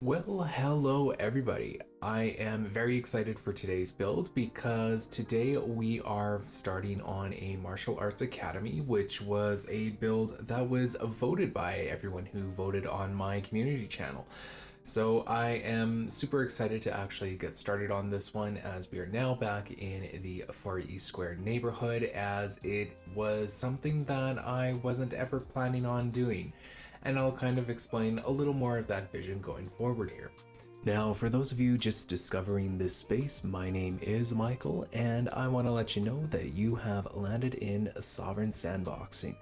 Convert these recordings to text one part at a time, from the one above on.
Well, hello everybody. I am very excited for today's build because today we are starting on a martial arts academy, which was a build that was voted by everyone who voted on my community channel. So I am super excited to actually get started on this one as we are now back in the Far East Square neighborhood, as it was something that I wasn't ever planning on doing. And I'll kind of explain a little more of that vision going forward here. Now, for those of you just discovering this space, my name is Michael, and I want to let you know that you have landed in Sovereign Sandboxing,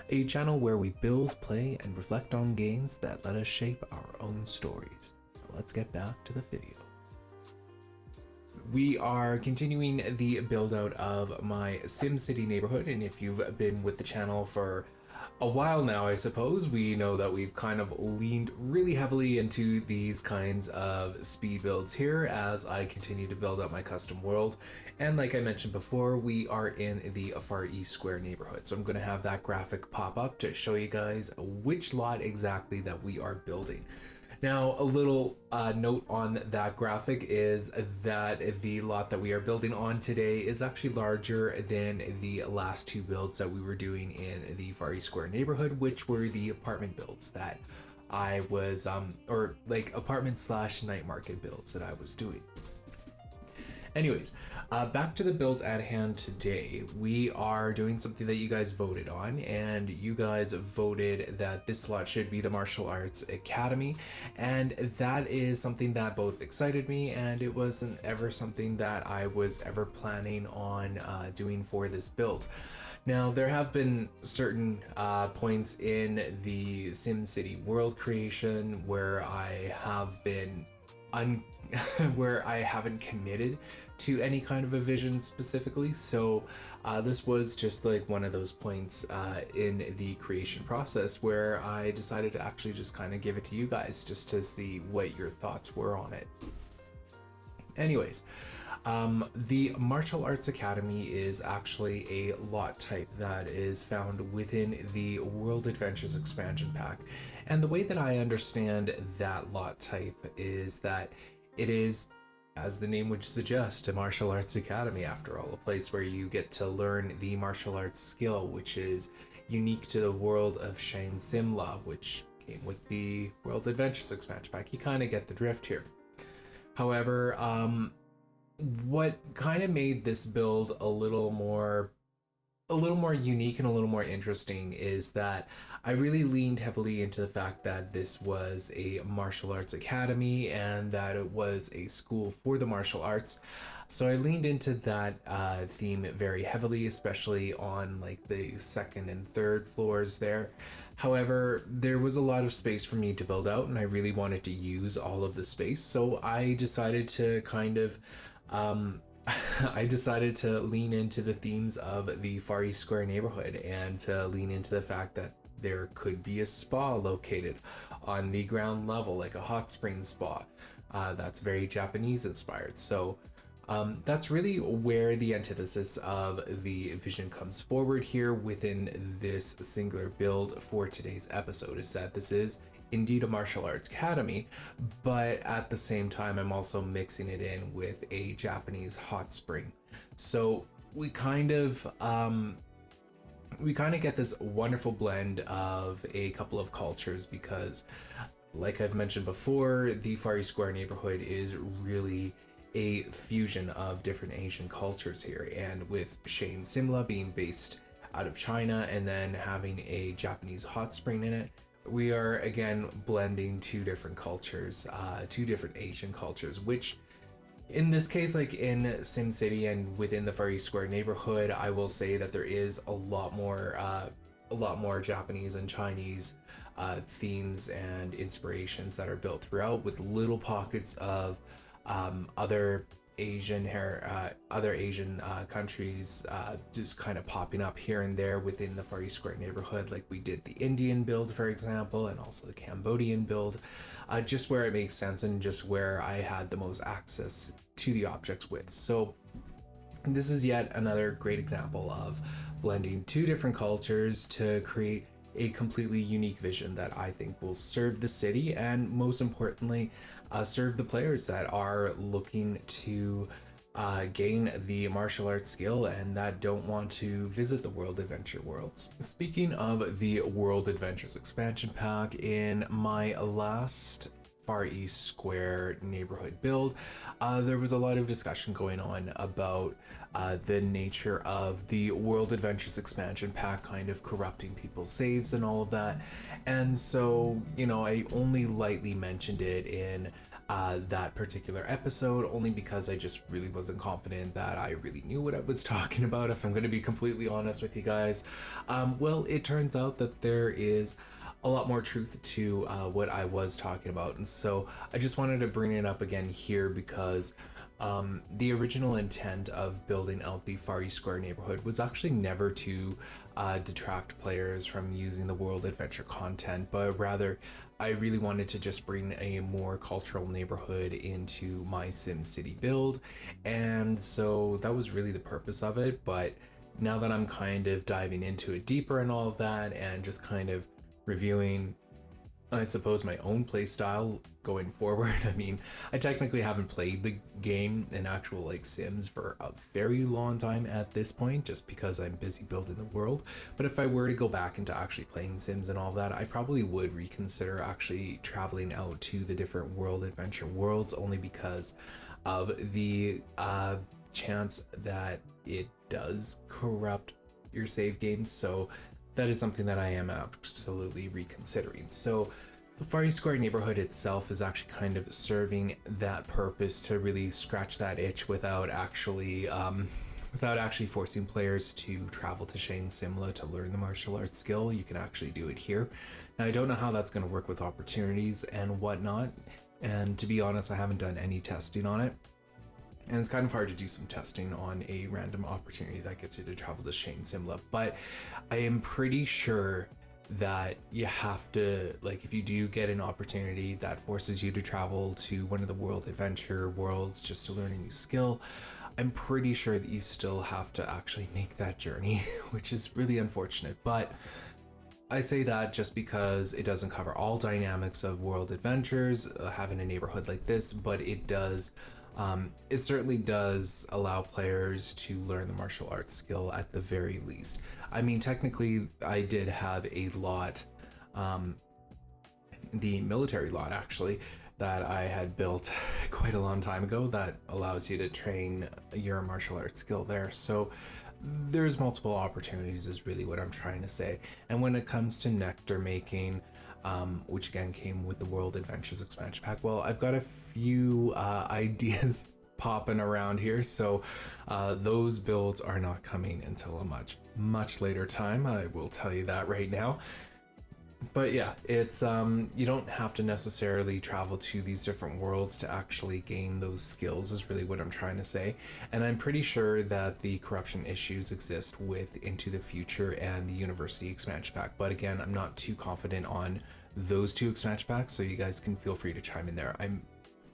a channel where we build, play, and reflect on games that let us shape our own stories. Let's get back to the video. We are continuing the build out of my SimCity neighborhood, and if you've been with the channel for a while now, I suppose, we know that we've kind of leaned really heavily into these kinds of speed builds here as I continue to build up my custom world. And like I mentioned before, we are in the Far East Square neighborhood. So I'm going to have that graphic pop up to show you guys which lot exactly that we are building. Now, a little note on that graphic is that the lot that we are building on today is actually larger than the last two builds that we were doing in the Far East Square neighborhood, which were the apartment builds that I was, or like apartment slash night market builds that I was doing. Anyways, back to the build at hand today. We are doing something that you guys voted on, and you guys voted that this lot should be the Martial Arts Academy, and that is something that both excited me, and it wasn't ever something that I was ever planning on doing for this build. Now, there have been certain points in the SimCity world creation where I have been where I haven't committed to any kind of a vision specifically. So this was just like one of those points in the creation process where I decided to actually just kind of give it to you guys just to see what your thoughts were on it. Anyways, the Martial Arts Academy is actually a lot type that is found within the World Adventures expansion pack. And the way that I understand that lot type is that it is, as the name would suggest, a martial arts academy after all, a place where you get to learn the martial arts skill, which is unique to the world of Shane Simla, which came with the World Adventures expansion pack. You kind of get the drift here. However, what kind of made this build a little more unique and a little more interesting is that I really leaned heavily into the fact that this was a martial arts academy and that it was a school for the martial arts. So I leaned into that theme very heavily, especially on like the second and third floors there. However, there was a lot of space for me to build out, and I really wanted to use all of the space. So I decided to kind of I decided to lean into the themes of the Far East Square neighborhood and to lean into the fact that there could be a spa located on the ground level, like a hot spring spa. That's very Japanese inspired. So that's really where the antithesis of the vision comes forward here within this singular build for today's episode, is that this is indeed a martial arts academy, but at the same time I'm also mixing it in with a Japanese hot spring. So we kind of get this wonderful blend of a couple of cultures, because like I've mentioned before, the Far East Square neighborhood is really a fusion of different Asian cultures here, and with Shane Simla being based out of China and then having a Japanese hot spring in it, we are again blending two different cultures, two different Asian cultures, which in this case, like in SimCity and within the Far East Square neighborhood, I will say that there is a lot more Japanese and Chinese themes and inspirations that are built throughout, with little pockets of other Asian countries just kind of popping up here and there within the Far East Square neighborhood, like we did the Indian build, for example, and also the Cambodian build, just where it makes sense and just where I had the most access to the objects with. So this is yet another great example of blending two different cultures to create a completely unique vision that I think will serve the city and most importantly, serve the players that are looking to gain the martial arts skill and that don't want to visit the World Adventure Worlds. Speaking of the World Adventures expansion pack, in my last Far East Square neighborhood build, there was a lot of discussion going on about the nature of the World Adventures expansion pack kind of corrupting people's saves and all of that. And so, you know, I only lightly mentioned it in that particular episode, only because I just really wasn't confident that I really knew what I was talking about, if I'm going to be completely honest with you guys. Well, it turns out that there is a lot more truth to what I was talking about, and so I just wanted to bring it up again here because the original intent of building out the Far East Square neighborhood was actually never to detract players from using the World Adventure content, but rather I really wanted to just bring a more cultural neighborhood into my SimCity build, and so that was really the purpose of it. But now that I'm kind of diving into it deeper and all of that, and just kind of reviewing, I suppose, my own play style going forward. I mean, I technically haven't played the game in actual like Sims for a very long time at this point, just because I'm busy building the world. But if I were to go back into actually playing Sims and all that, I probably would reconsider actually traveling out to the different World Adventure Worlds, only because of the chance that it does corrupt your save games. So that is something that I am absolutely reconsidering. So the Far East Square neighborhood itself is actually kind of serving that purpose to really scratch that itch without actually forcing players to travel to Shane Simla to learn the martial arts skill. You can actually do it here. Now, I don't know how that's going to work with opportunities and whatnot, and to be honest, I haven't done any testing on it. And it's kind of hard to do some testing on a random opportunity that gets you to travel to Shane Simla, but I am pretty sure that you have to, like, if you do get an opportunity that forces you to travel to one of the World Adventure Worlds just to learn a new skill, I'm pretty sure that you still have to actually make that journey, which is really unfortunate. But I say that just because it doesn't cover all dynamics of World Adventures, having a neighborhood like this, but it does. It certainly does allow players to learn the martial arts skill at the very least. I mean, technically, I did have a lot, the military lot actually, that I had built quite a long time ago that allows you to train your martial arts skill there. So there's multiple opportunities is really what I'm trying to say. And when it comes to nectar making, which again came with the World Adventures expansion pack, well, I've got a few ideas popping around here, so those builds are not coming until a much later time. I will tell you that right now. But yeah, it's you don't have to necessarily travel to these different worlds to actually gain those skills is really what I'm trying to say. And I'm pretty sure that the corruption issues exist with Into the Future and the University expansion pack, but again, I'm not too confident on those two expansion packs, so you guys can feel free to chime in there. I'm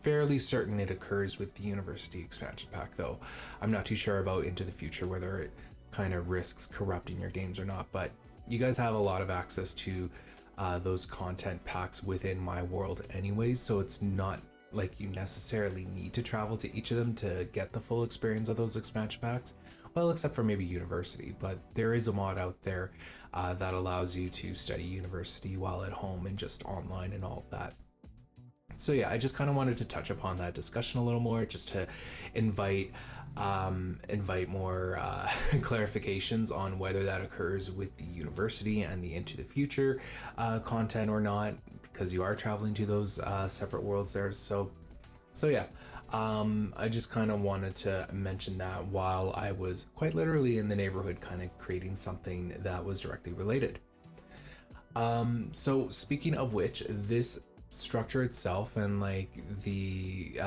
fairly certain it occurs with the University expansion pack, though I'm not too sure about Into the Future, whether it kind of risks corrupting your games or not. But you guys have a lot of access to those content packs within my world anyways, so it's not like you necessarily need to travel to each of them to get the full experience of those expansion packs. Well, except for maybe University, but there is a mod out there that allows you to study University while at home and just online and all of that. So yeah, I just kind of wanted to touch upon that discussion a little more, just to invite more clarifications on whether that occurs with the University and the Into the Future content or not, because you are traveling to those separate worlds there. So yeah, I just kind of wanted to mention that while I was quite literally in the neighborhood kind of creating something that was directly related. So speaking of which, this structure itself and like the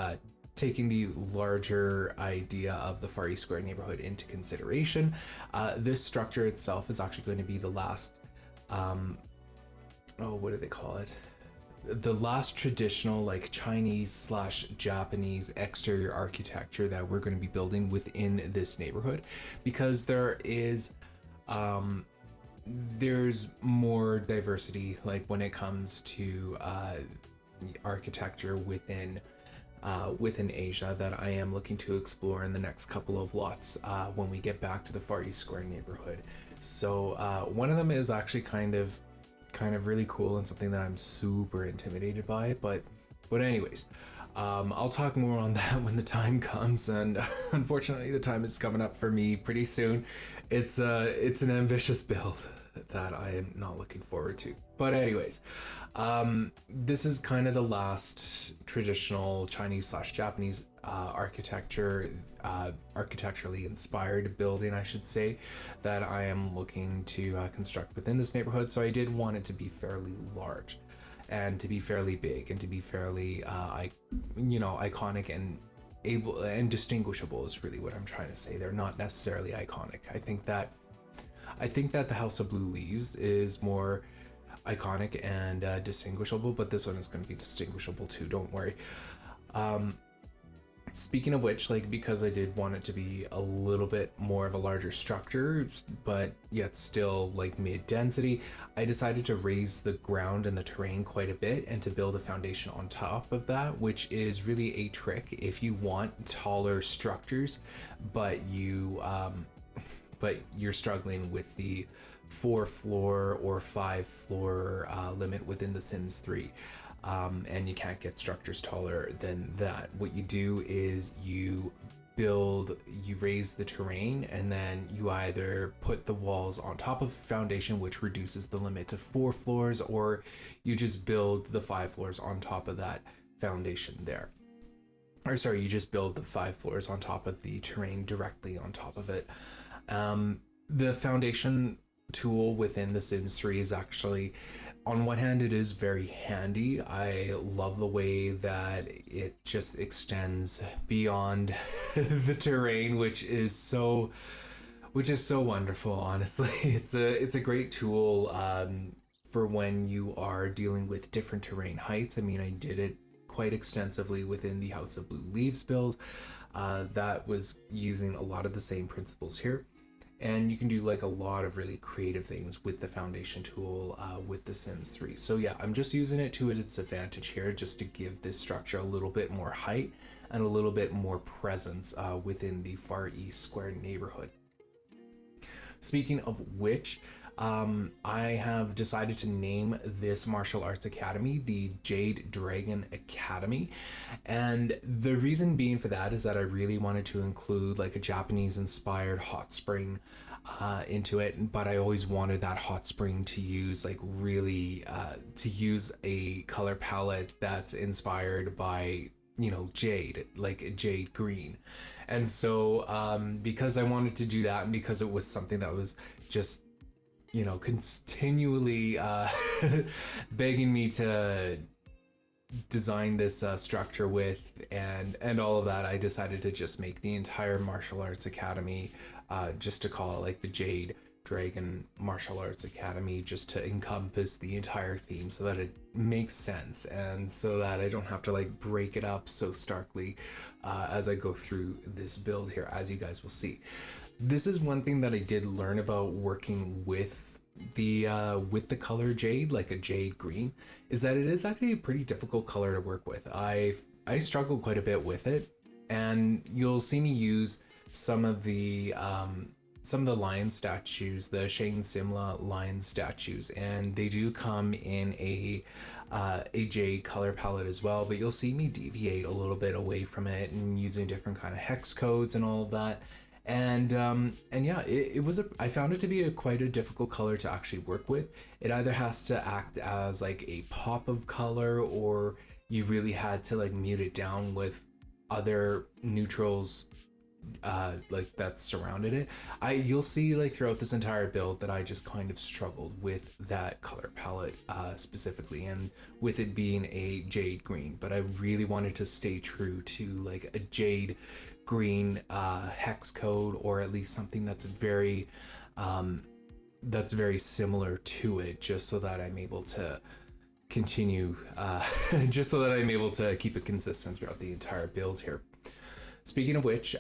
taking the larger idea of the Far East Square neighborhood into consideration, this structure itself is actually going to be the last what do they call it, the last traditional like Chinese / Japanese exterior architecture that we're going to be building within this neighborhood, because there is there's more diversity, like when it comes to architecture within Asia, that I am looking to explore in the next couple of lots when we get back to the Far East Square neighborhood. So one of them is actually kind of really cool and something that I'm super intimidated by. But anyways, I'll talk more on that when the time comes. And unfortunately, the time is coming up for me pretty soon. It's an ambitious build that I am not looking forward to. But anyways, this is kind of the last traditional Chinese slash Japanese architecturally inspired building, I should say, that I am looking to construct within this neighborhood. So I did want it to be fairly large, and to be fairly big, and to be fairly, iconic and able and distinguishable is really what I'm trying to say. They're not necessarily iconic. I think that the House of Blue Leaves is more iconic and distinguishable, but this one is going to be distinguishable too. Don't worry. Speaking of which, like, because I did want it to be a little bit more of a larger structure, but yet still like mid density, I decided to raise the ground and the terrain quite a bit and to build a foundation on top of that, which is really a trick if you want taller structures, but you're struggling with the 4-floor or 5-floor limit within The Sims 3. And you can't get structures taller than that. What you do is you raise the terrain, and then you either put the walls on top of the foundation, which reduces the limit to 4 floors, or you just build the 5 floors on top of that foundation there. Or sorry, you just build the 5 floors on top of the terrain directly on top of it. The foundation tool within The Sims 3 is actually, on one hand, it is very handy. I love the way that it just extends beyond the terrain, which is so wonderful. Honestly, it's a great tool for when you are dealing with different terrain heights. I mean, I did it quite extensively within the House of Blue Leaves build. That was using a lot of the same principles here. And you can do like a lot of really creative things with the foundation tool with The Sims 3. So yeah, I'm just using it to its advantage here, just to give this structure a little bit more height and a little bit more presence within the Far East Square neighborhood. Speaking of which, I have decided to name this martial arts academy the Jade Dragon Academy. And the reason being for that is that I really wanted to include like a Japanese inspired hot spring into it, but I always wanted that hot spring to use like really to use a color palette that's inspired by, you know, jade, like a jade green. And so because I wanted to do that, and because it was something that was just, you know, continually begging me to design this structure with and all of that, I decided to just make the entire martial arts academy just to call it like the Jade Dragon Martial Arts Academy, just to encompass the entire theme so that it makes sense, and so that I don't have to like break it up so starkly as I go through this build here, as you guys will see. This is one thing that I did learn about working with the color jade, like a jade green, is that it is actually a pretty difficult color to work with. I struggle quite a bit with it, and you'll see me use some of the lion statues, the Shane Simla lion statues, and they do come in a jade color palette as well, but you'll see me deviate a little bit away from it and using different kind of hex codes and all of that. And yeah, I found it to be quite a difficult color to actually work with. It either has to act as like a pop of color, or you really had to like mute it down with other neutrals like that surrounded it. You'll see like throughout this entire build that I just kind of struggled with that color palette specifically, and with it being a jade green, but I really wanted to stay true to like a jade green hex code, or at least something that's very similar to it, just so that I'm able to continue just so that I'm able to keep it consistent throughout the entire build here. Speaking of which,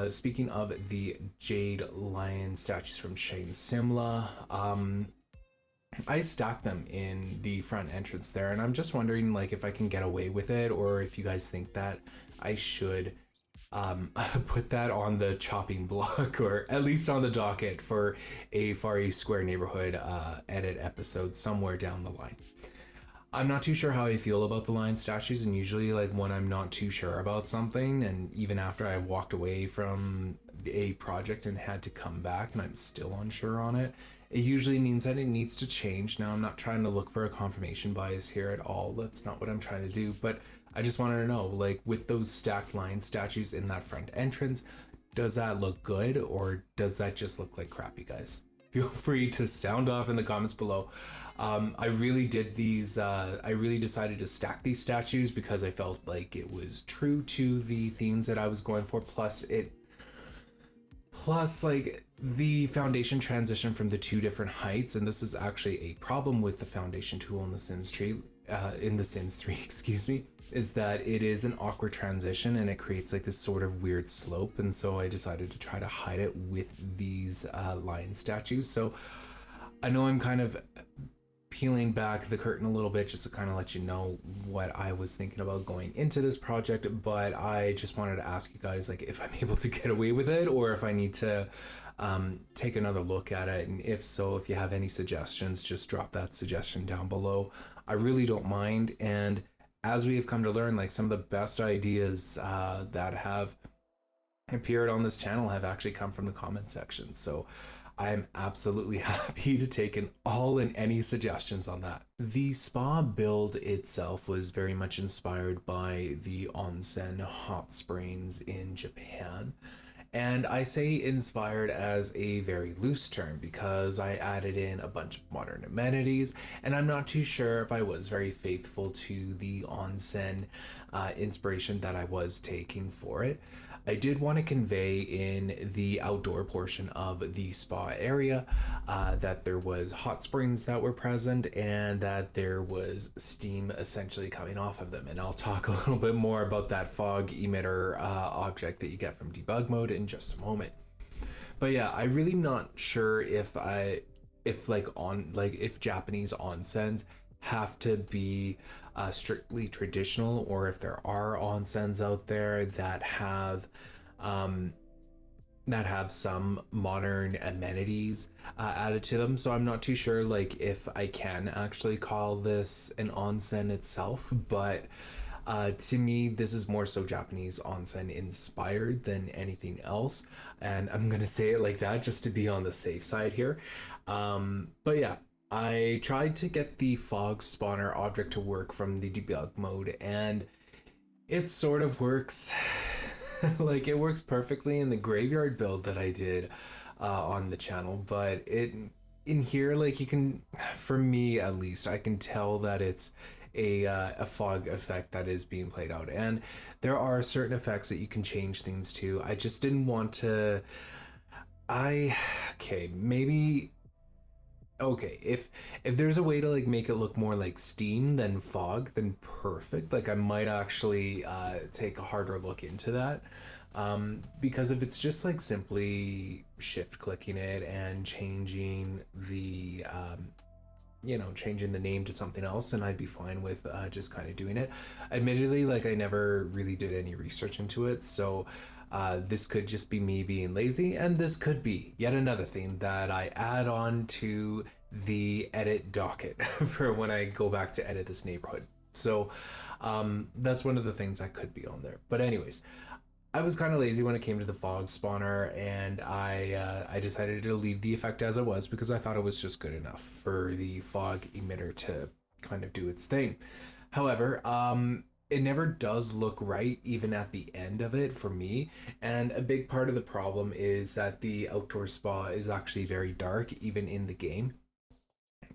speaking of the Jade Lion statues from Shane Simla, I stacked them in the front entrance there, and I'm just wondering like if I can get away with it, or if you guys think that I should put that on the chopping block, or at least on the docket for a Far East Square neighborhood edit episode somewhere down the line. I'm not too sure how I feel about the lion statues, and usually like when I'm not too sure about something, and even after I've walked away from a project and had to come back and I'm still unsure on it, it usually means that it needs to change. Now, I'm not trying to look for a confirmation bias here at all. That's not what I'm trying to do, but I just wanted to know, like with those stacked lion statues in that front entrance, does that look good, or does that just look like crap, you guys? Feel free to sound off in the comments below. I really did these, I really decided to stack these statues because I felt like it was true to the themes that I was going for. Plus like the foundation transition from the two different heights, and this is actually a problem with the foundation tool in the Sims 3, excuse me, is that it is an awkward transition and it creates like this sort of weird slope. And so I decided to try to hide it with these lion statues. So I know I'm kind of peeling back the curtain a little bit just to kind of let you know what I was thinking about going into this project, but I just wanted to ask you guys like if I'm able to get away with it, or if I need to take another look at it. And if so, if you have any suggestions, just drop that suggestion down below. I really don't mind. And as we have come to learn, like some of the best ideas that have appeared on this channel have actually come from the comment section. So I'm absolutely happy to take in all and any suggestions on that. The spa build itself was very much inspired by the onsen hot springs in Japan. And I say inspired as a very loose term because I added in a bunch of modern amenities, and I'm not too sure if I was very faithful to the onsen inspiration that I was taking for it. I did want to convey in the outdoor portion of the spa area that there was hot springs that were present and that there was steam essentially coming off of them. And I'll talk a little bit more about that fog emitter object that you get from debug mode in just a moment. But yeah, I really not sure if Japanese onsens have to be strictly traditional, or if there are onsens out there that have some modern amenities added to them. So I'm not too sure like if I can actually call this an onsen itself, but to me this is more so Japanese onsen inspired than anything else, and I'm gonna say it like that just to be on the safe side here. But yeah, I tried to get the fog spawner object to work from the debug mode, and it sort of works. Like it works perfectly in the graveyard build that I did on the channel, but in here, like you can, for me at least, I can tell that it's a fog effect that is being played out, and there are certain effects that you can change things to. I just didn't want to. Okay, if there's a way to like make it look more like steam than fog, then perfect. Like I might actually take a harder look into that, because if it's just like simply shift clicking it and changing the changing the name to something else, and I'd be fine with just kind of doing it. Admittedly, like I never really did any research into it, so this could just be me being lazy, and this could be yet another thing that I add on to the edit docket for when I go back to edit this neighborhood. So that's one of the things that could be on there. But anyways, I was kind of lazy when it came to the fog spawner, and I decided to leave the effect as it was because I thought it was just good enough for the fog emitter to kind of do its thing. However, it never does look right even at the end of it for me, and a big part of the problem is that the outdoor spa is actually very dark even in the game.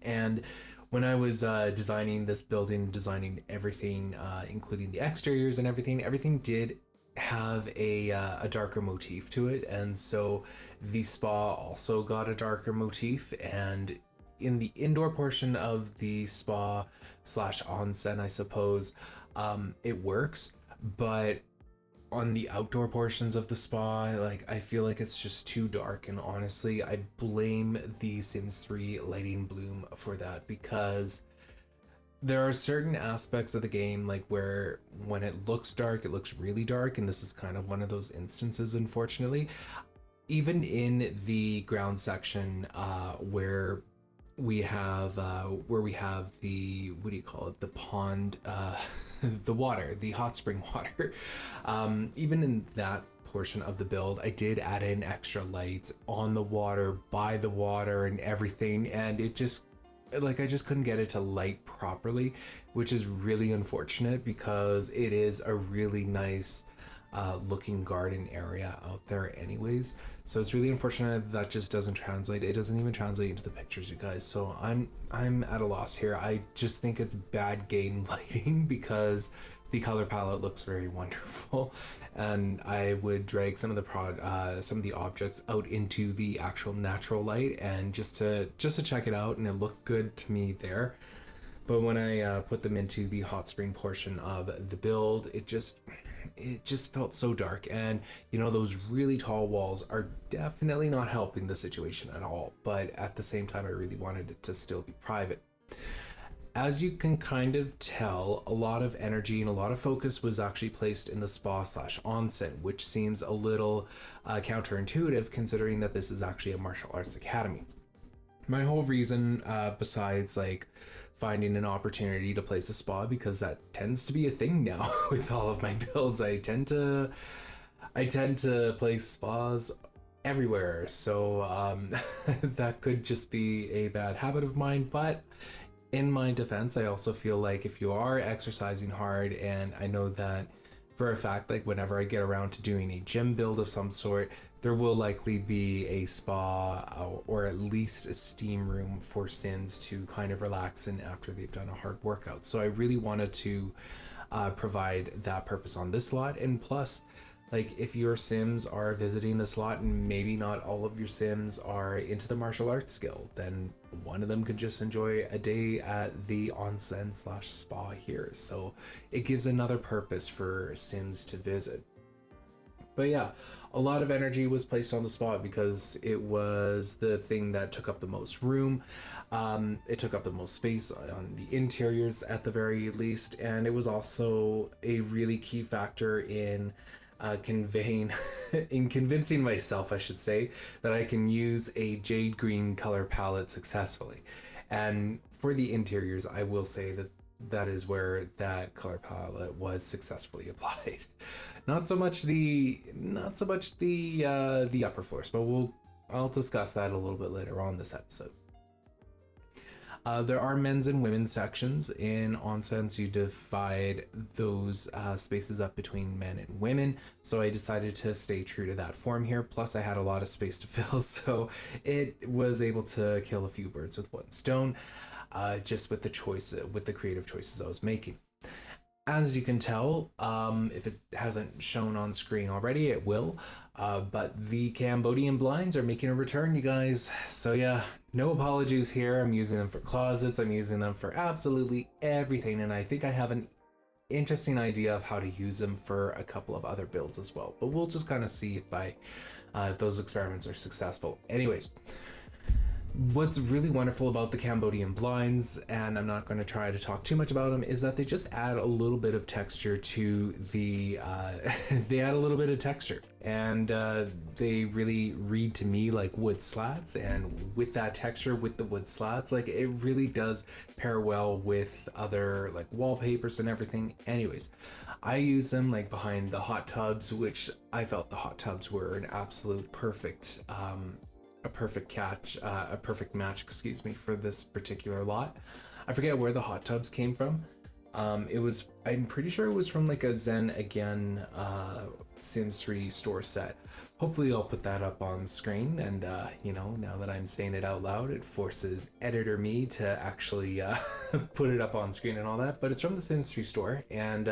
And when I was designing this building, designing everything, including the exteriors and everything did have a darker motif to it, and so the spa also got a darker motif. And in the indoor portion of the spa slash onsen, I suppose, it works, but on the outdoor portions of the spa, like I feel like it's just too dark, and honestly I blame the Sims 3 lighting bloom for that, because there are certain aspects of the game like where when it looks dark it looks really dark, and this is kind of one of those instances, unfortunately. Even in the ground section, where we have the, what do you call it, the pond, the water, the hot spring water, even in that portion of the build I did add in extra lights on the water, by the water and everything, and it just, like, I just couldn't get it to light properly, which is really unfortunate because it is a really nice looking garden area out there anyways. So it's really unfortunate that just doesn't translate. It doesn't even translate into the pictures, you guys. So I'm at a loss here. I just think it's bad game lighting because the color palette looks very wonderful, and I would drag some of the objects out into the actual natural light and just to check it out, and it looked good to me there. But when I put them into the hot spring portion of the build, it just felt so dark, and you know, those really tall walls are definitely not helping the situation at all. But at the same time, I really wanted it to still be private. As you can kind of tell, a lot of energy and a lot of focus was actually placed in the spa slash onsen, which seems a little counterintuitive considering that this is actually a martial arts academy. My whole reason, besides like finding an opportunity to place a spa, because that tends to be a thing now with all of my builds, I tend to place spas everywhere. So that could just be a bad habit of mine, but in my defense, I also feel like if you are exercising hard, and I know that for a fact, like whenever I get around to doing a gym build of some sort, there will likely be a spa or at least a steam room for Sims to kind of relax in after they've done a hard workout. So I really wanted to provide that purpose on this lot. And plus, like, if your Sims are visiting this lot and maybe not all of your Sims are into the martial arts skill, then one of them could just enjoy a day at the onsen slash spa here. So it gives another purpose for Sims to visit. But yeah, a lot of energy was placed on the spa because it was the thing that took up the most room. It took up the most space on the interiors at the very least, and it was also a really key factor in convincing myself, I should say, that I can use a jade green color palette successfully. And for the interiors, I will say that that is where that color palette was successfully applied. Not so much the upper floors, but I'll discuss that a little bit later on this episode. There are men's and women's sections. In onsens, you divide those spaces up between men and women, so I decided to stay true to that form here. Plus I had a lot of space to fill, so it was able to kill a few birds with one stone, just with the creative choices I was making. As you can tell, if it hasn't shown on screen already, it will. But the Cambodian blinds are making a return, you guys. So yeah, no apologies here. I'm using them for closets. I'm using them for absolutely everything. And I think I have an interesting idea of how to use them for a couple of other builds as well. But we'll just kind of see if those experiments are successful. Anyways. What's really wonderful about the Cambodian blinds, and I'm not going to try to talk too much about them, is that they just add a little bit of texture to the they add a little bit of texture, and they really read to me like wood slats. And with that texture, with the wood slats, like, it really does pair well with other like wallpapers and everything. Anyways, I use them like behind the hot tubs, which I felt the hot tubs were an absolute perfect match, excuse me, for this particular lot. I forget where the hot tubs came from. I'm pretty sure it was from like a Zen Again Sims 3 store set. Hopefully I'll put that up on screen, and you know, now that I'm saying it out loud, it forces editor me to actually put it up on screen and all that. But it's from the Sims 3 store, and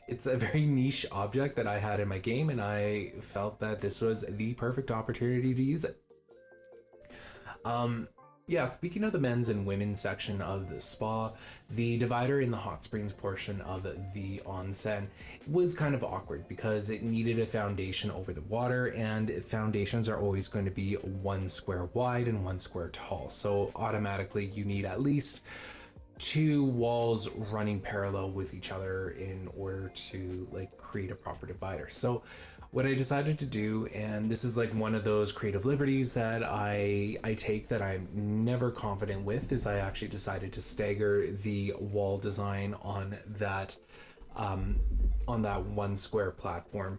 it's a very niche object that I had in my game, and I felt that this was the perfect opportunity to use it. Yeah, speaking of the men's and women's section of the spa, the divider in the hot springs portion of the onsen was kind of awkward because it needed a foundation over the water, and foundations are always going to be 1 square wide and 1 square tall. So automatically you need at least two walls running parallel with each other in order to like create a proper divider. So what I decided to do, and this is like one of those creative liberties that I take that I'm never confident with, is I actually decided to stagger the wall design on that 1 square platform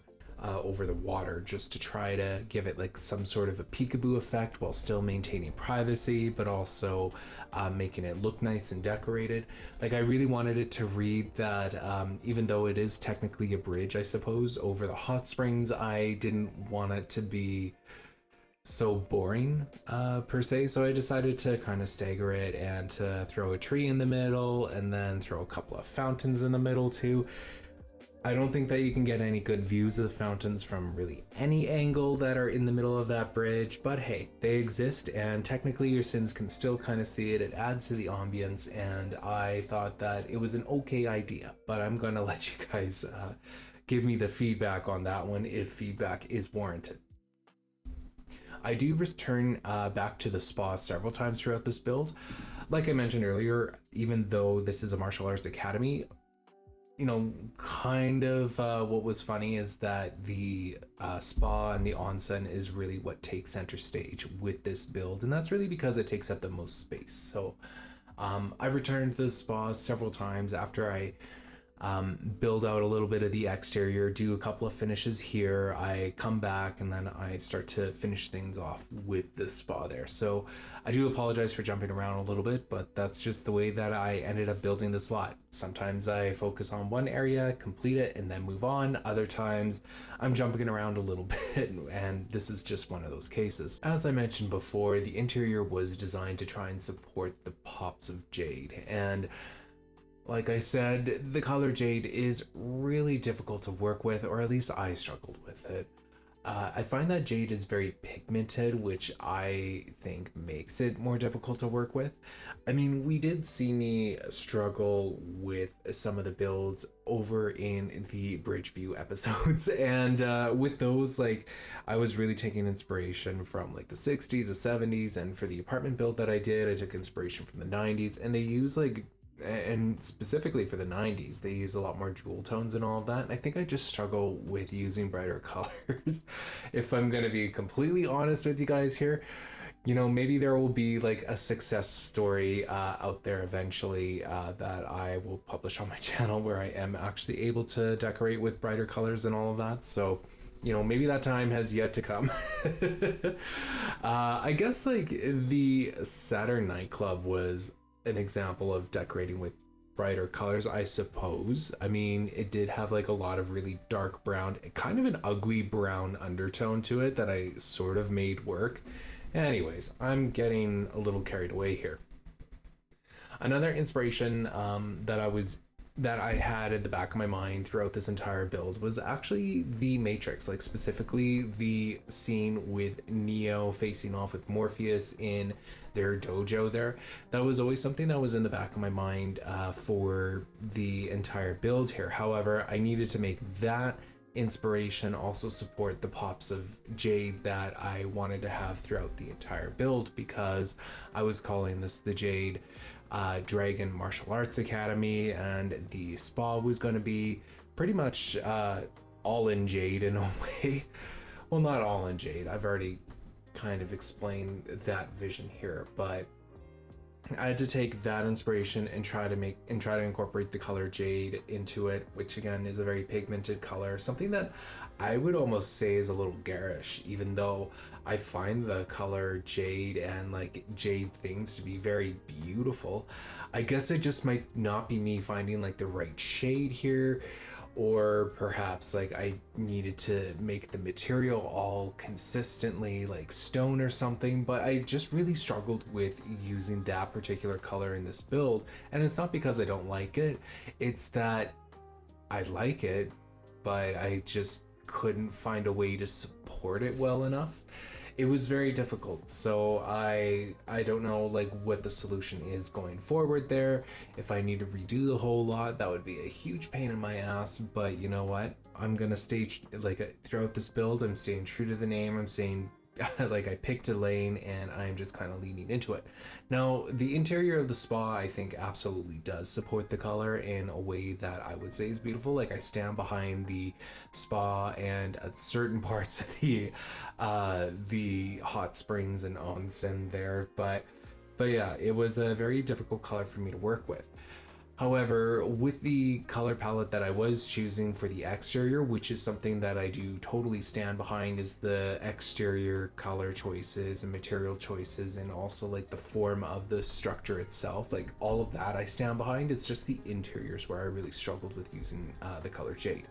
over the water, just to try to give it like some sort of a peekaboo effect while still maintaining privacy, but also making it look nice and decorated. Like I really wanted it to read that even though it is technically a bridge, I suppose, over the hot springs, I didn't want it to be so boring per se. So I decided to kind of stagger it and to throw a tree in the middle and then throw a couple of fountains in the middle too. I don't think that you can get any good views of the fountains from really any angle that are in the middle of that bridge, but hey, they exist, and technically your Sims can still kind of see it. It adds to the ambience, and I thought that it was an okay idea, but I'm gonna let you guys give me the feedback on that one if feedback is warranted. I do return back to the spa several times throughout this build. Like I mentioned earlier, even though this is a martial arts academy, kind of what was funny is that the spa and the onsen is really what takes center stage with this build, and that's really because it takes up the most space. So I've returned to the spa several times after I build out a little bit of the exterior, do a couple of finishes here, I come back, and then I start to finish things off with the spa there. So I do apologize for jumping around a little bit, but that's just the way that I ended up building this lot. Sometimes I focus on one area, complete it, and then move on. Other times I'm jumping around a little bit, and this is just one of those cases. As I mentioned before, the interior was designed to try and support the pops of jade, and like I said, the color jade is really difficult to work with, or at least I struggled with it. I find that jade is very pigmented, which I think makes it more difficult to work with. I mean, we did see me struggle with some of the builds over in the Bridgeview episodes, and with those, like, I was really taking inspiration from like the 60s, the 70s, and for the apartment build that I did, I took inspiration from the 90s, and they use like, and specifically for the 90s, they use a lot more jewel tones and all of that, and I think I just struggle with using brighter colors. If I'm going to be completely honest with you guys here, maybe there will be like a success story out there eventually that I will publish on my channel where I am actually able to decorate with brighter colors and all of that. So maybe that time has yet to come. I guess like the Saturn nightclub was an example of decorating with brighter colors, I suppose. I mean, it did have like a lot of really dark brown, kind of an ugly brown undertone to it that I sort of made work. Anyways, I'm getting a little carried away here. Another inspiration that I had in the back of my mind throughout this entire build was actually the Matrix, like specifically the scene with Neo facing off with Morpheus in their dojo there. That was always something that was in the back of my mind for the entire build here. However, I needed to make that inspiration also support the pops of jade that I wanted to have throughout the entire build, because I was calling this the Jade Dragon Martial Arts Academy, and the spa was going to be pretty much all in jade in a way. Well, not all in jade, I've already kind of explained that vision here, but I had to take that inspiration and try to incorporate the color jade into it, which again is a very pigmented color, something that I would almost say is a little garish, even though I find the color jade and like jade things to be very beautiful. I guess it just might not be me finding like the right shade here, or perhaps like I needed to make the material all consistently like stone or something, but I just really struggled with using that particular color in this build. And it's not because I don't like it, it's that I like it, but I just couldn't find a way to support it well enough. it was very difficult. So I don't know like what the solution is going forward there. If I need to redo the whole lot, that would be a huge pain in my ass. But you know what? I'm gonna stay throughout this build. I'm staying true to the name. I'm saying like I picked a lane and I'm just kind of leaning into it. Now, the interior of the spa, I think absolutely does support the color in a way that I would say is beautiful. Like I stand behind the spa and at certain parts of the hot springs and onsen there, but yeah, it was a very difficult color for me to work with. However, with the color palette that I was choosing for the exterior, which is something that I do totally stand behind, is the exterior color choices and material choices, and also like the form of the structure itself, like all of that I stand behind. It's just the interiors where I really struggled with using the color jade.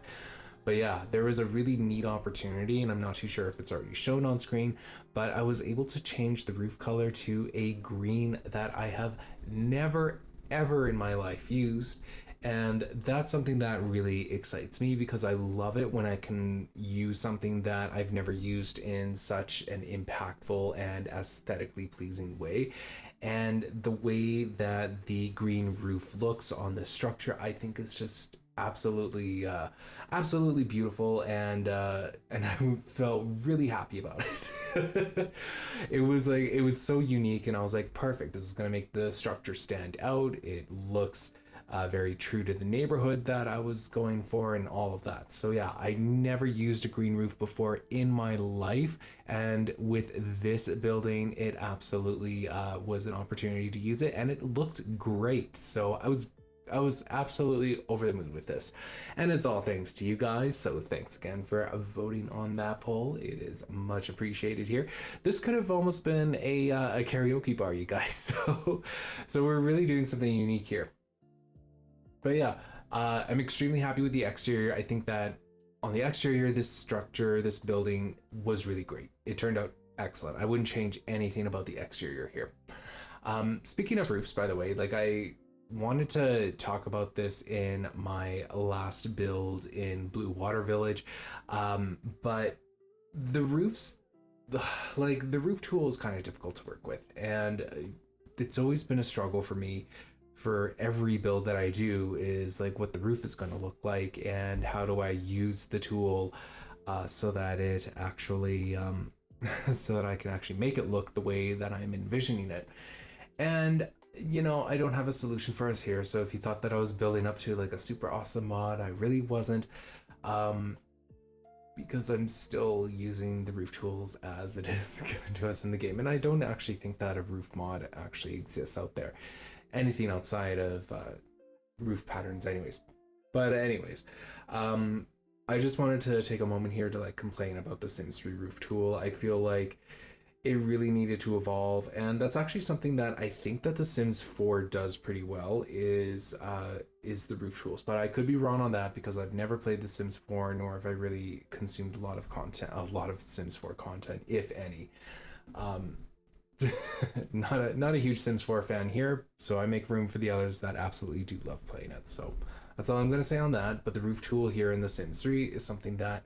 But yeah, there was a really neat opportunity, and I'm not too sure if it's already shown on screen, but I was able to change the roof color to a green that I have never ever in my life used. And that's something that really excites me because I love it when I can use something that I've never used in such an impactful and aesthetically pleasing way. And the way that the green roof looks on this structure, I think is just absolutely beautiful, and I felt really happy about it. It was so unique, and I was like, perfect, this is going to make the structure stand out. It looks very true to the neighborhood that I was going for and all of that. So yeah, I never used a green roof before in my life, and with this building it absolutely was an opportunity to use it, and it looked great. So I was absolutely over the moon with this, and it's all thanks to you guys. So thanks again for voting on that poll. It is much appreciated here. This could have almost been a karaoke bar, you guys. So we're really doing something unique here. But yeah, I'm extremely happy with the exterior. I think that on the exterior, this structure, this building was really great. It turned out excellent. I wouldn't change anything about the exterior here. Speaking of roofs, by the way, like I wanted to talk about this in my last build in Blue Water Village, but the roofs, like the roof tool is kind of difficult to work with, and it's always been a struggle for me for every build that I do, is like what the roof is going to look like and how do I use the tool so that it actually so that I can actually make it look the way that I'm envisioning it. And you know, I don't have a solution for us here, so if you thought that I was building up to like a super awesome mod, I really wasn't, because I'm still using the roof tools as it is given to us in the game, and I don't actually think that a roof mod actually exists out there, anything outside of roof patterns anyways. But anyways, I just wanted to take a moment here to like complain about the Sims 3 roof tool. I feel like it really needed to evolve, and that's actually something that I think that the Sims 4 does pretty well, is the roof tools. But I could be wrong on that because I've never played the Sims 4, nor have I really consumed a lot of Sims 4 content, if any. Not a huge Sims 4 fan here, so I make room for the others that absolutely do love playing it. So that's all I'm going to say on that. But the roof tool here in the Sims 3 is something that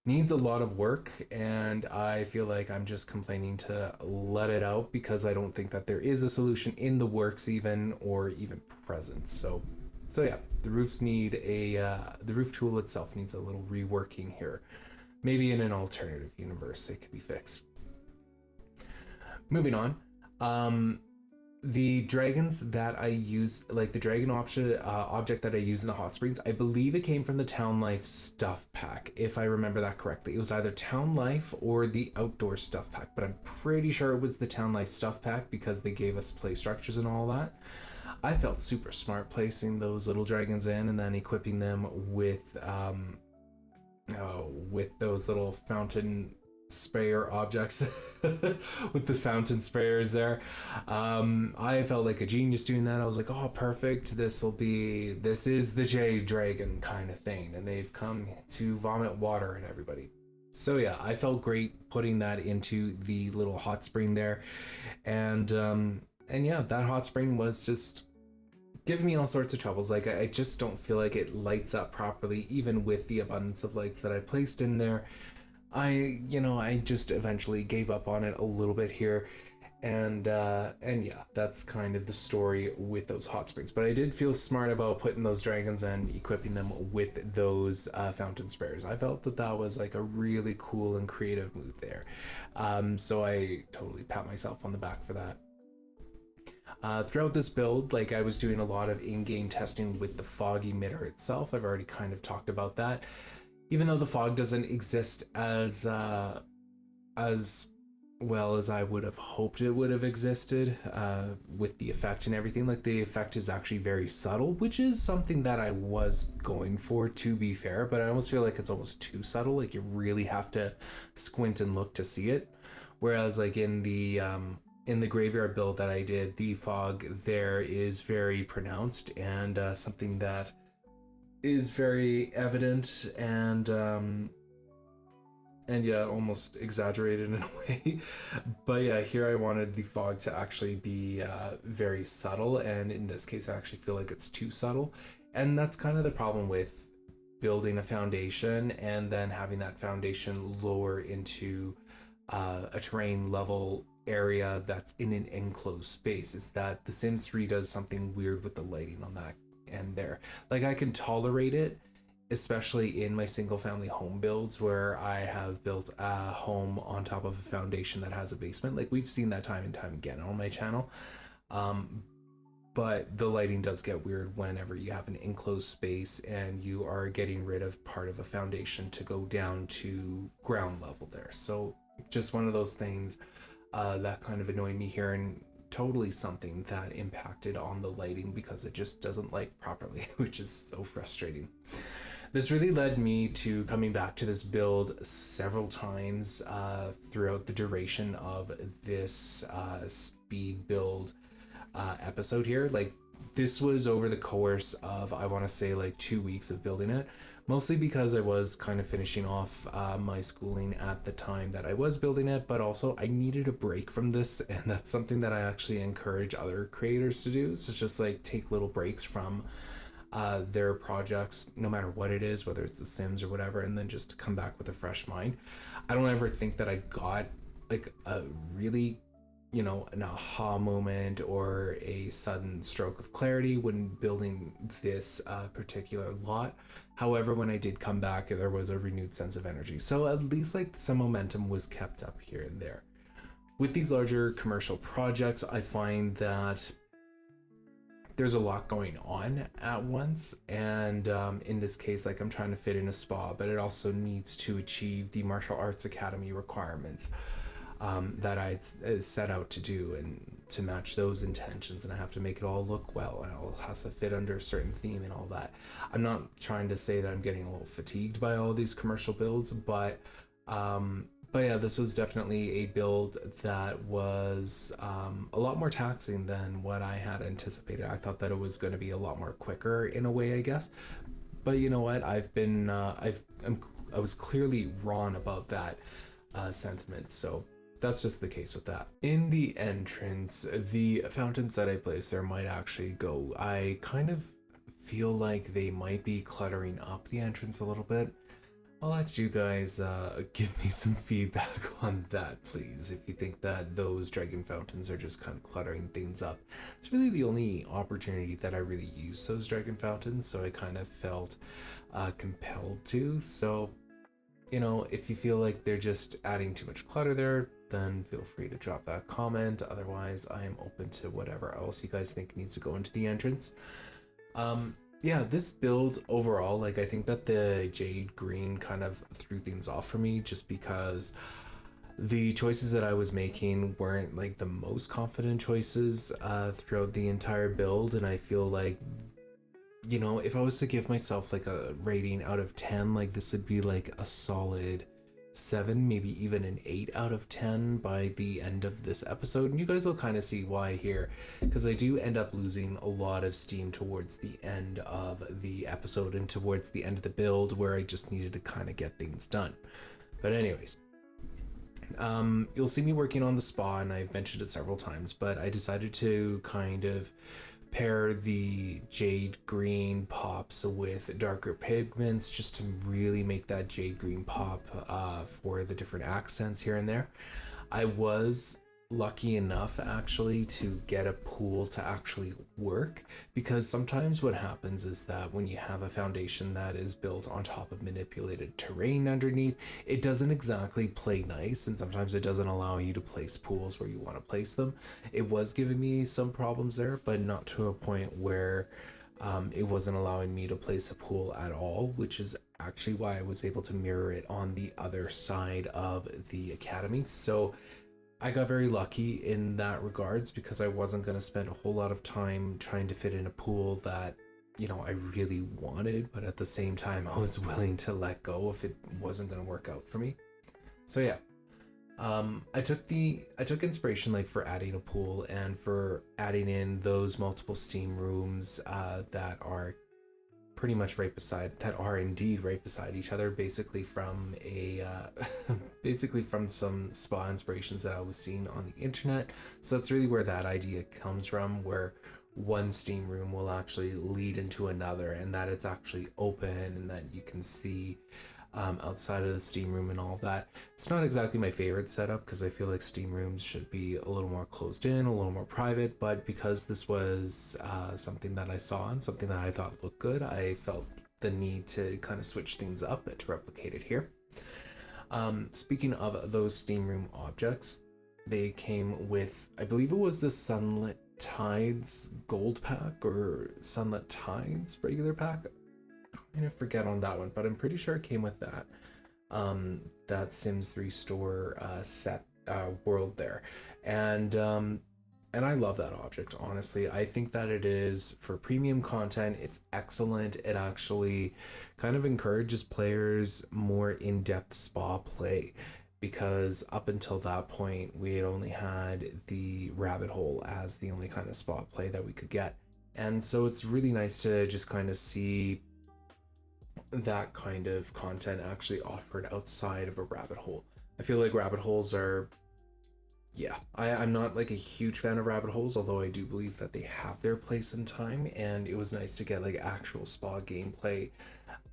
needs a lot of work, and I feel like I'm just complaining to let it out because I don't think that there is a solution in the works even, or even present. So yeah, the roofs need the roof tool itself needs a little reworking here. Maybe in an alternative universe it could be fixed. Moving on, the dragons that I use, like the dragon object that I use in the hot springs, I believe it came from the Town Life stuff pack, if I remember that correctly. It was either Town Life or the outdoor stuff pack, but I'm pretty sure it was the Town Life stuff pack because they gave us play structures and all that. I felt super smart placing those little dragons in and then equipping them with those little fountain sprayer objects with the fountain sprayers there. I felt like a genius doing that. I was like, oh, perfect, this is the Jade Dragon kind of thing, and they've come to vomit water at everybody. So yeah, I felt great putting that into the little hot spring there, and yeah, that hot spring was just giving me all sorts of troubles. Like I just don't feel like it lights up properly, even with the abundance of lights that I placed in there. I just eventually gave up on it a little bit here, and yeah, that's kind of the story with those hot springs. But I did feel smart about putting those dragons and equipping them with those fountain sprayers. I felt that that was like a really cool and creative move there. So I totally pat myself on the back for that. Throughout this build, like I was doing a lot of in-game testing with the fog emitter itself. I've already kind of talked about that. Even though the fog doesn't exist as well as I would have hoped it would have existed with the effect and everything, like the effect is actually very subtle, which is something that I was going for, to be fair, but I almost feel like it's almost too subtle. Like you really have to squint and look to see it. Whereas like in the graveyard build that I did, the fog there is very pronounced and something that is very evident and yeah, almost exaggerated in a way. But yeah, here I wanted the fog to actually be very subtle, and in this case I actually feel like it's too subtle. And that's kind of the problem with building a foundation and then having that foundation lower into a terrain level area that's in an enclosed space, is that The Sims 3 does something weird with the lighting on that end there. Like I can tolerate it, especially in my single family home builds where I have built a home on top of a foundation that has a basement. Like we've seen that time and time again on my channel. But the lighting does get weird whenever you have an enclosed space and you are getting rid of part of a foundation to go down to ground level there. So just one of those things that kind of annoyed me here, and totally something that impacted on the lighting because it just doesn't light properly, which is so frustrating. This really led me to coming back to this build several times throughout the duration of this speed build episode here. Like this was over the course of, I want to say, like 2 weeks of building it, mostly because I was kind of finishing off my schooling at the time that I was building it, but also I needed a break from this, and that's something that I actually encourage other creators to do. So just like take little breaks from their projects, no matter what it is, whether it's The Sims or whatever, and then just come back with a fresh mind. I don't ever think that I got like a really, an aha moment or a sudden stroke of clarity when building this particular lot. However, when I did come back, there was a renewed sense of energy. So at least like some momentum was kept up here and there. With these larger commercial projects, I find that there's a lot going on at once, and in this case, like I'm trying to fit in a spa, but it also needs to achieve the martial arts academy requirements that I set out to do, and to match those intentions, and I have to make it all look well, and it all has to fit under a certain theme and all that. I'm not trying to say that I'm getting a little fatigued by all these commercial builds, but yeah, this was definitely a build that was a lot more taxing than what I had anticipated. I thought that it was going to be a lot more quicker in a way, I guess. But you know what? I was clearly wrong about that sentiment. So that's just the case with that. In the entrance, the fountains that I placed there might actually go. I kind of feel like they might be cluttering up the entrance a little bit. I'll let you guys give me some feedback on that, please. If you think that those dragon fountains are just kind of cluttering things up. It's really the only opportunity that I really use those dragon fountains, so I kind of felt compelled to. So, if you feel like they're just adding too much clutter there, then feel free to drop that comment. Otherwise, I am open to whatever else you guys think needs to go into the entrance. Yeah, this build overall, like I think that the jade green kind of threw things off for me, just because the choices that I was making weren't like the most confident choices throughout the entire build. And I feel like, if I was to give myself like a rating out of 10, like this would be like a solid 7, maybe even an 8 out of 10 by the end of this episode. And you guys will kind of see why here, because I do end up losing a lot of steam towards the end of the episode and towards the end of the build, where I just needed to kind of get things done. But anyways, you'll see me working on the spa, and I've mentioned it several times, but I decided to kind of pair the jade green pops with darker pigments just to really make that jade green pop for the different accents here and there. I was lucky enough actually to get a pool to actually work, because sometimes what happens is that when you have a foundation that is built on top of manipulated terrain underneath, it doesn't exactly play nice, and sometimes it doesn't allow you to place pools where you want to place them. It was giving me some problems there, but not to a point where it wasn't allowing me to place a pool at all, which is actually why I was able to mirror it on the other side of the academy. So I got very lucky in that regards, because I wasn't going to spend a whole lot of time trying to fit in a pool that, you know, I really wanted, but at the same time I was willing to let go if it wasn't going to work out for me. So yeah, I took inspiration like for adding a pool and for adding in those multiple steam rooms that are pretty much indeed right beside each other, basically from a basically from some spa inspirations that I was seeing on the internet. So that's really where that idea comes from, where one steam room will actually lead into another, and that it's actually open and that you can see outside of the steam room and all of that. It's not exactly my favorite setup, because I feel like steam rooms should be a little more closed in, a little more private, but because this was something that I saw and something that I thought looked good, I felt the need to kind of switch things up and to replicate it here. Speaking of those steam room objects, they came with, I believe it was the Sunlit Tides Gold Pack or Sunlit Tides regular pack. I'm gonna forget on that one, but I'm pretty sure it came with that that Sims 3 store set world there, and I love that object. Honestly, I think that it is, for premium content, it's excellent. It actually kind of encourages players more in-depth spa play, because up until that point we had only had the rabbit hole as the only kind of spa play that we could get, and so it's really nice to just kind of see that kind of content actually offered outside of a rabbit hole. I feel like rabbit holes are, yeah, I'm not like a huge fan of rabbit holes, although I do believe that they have their place in time, and it was nice to get like actual spa gameplay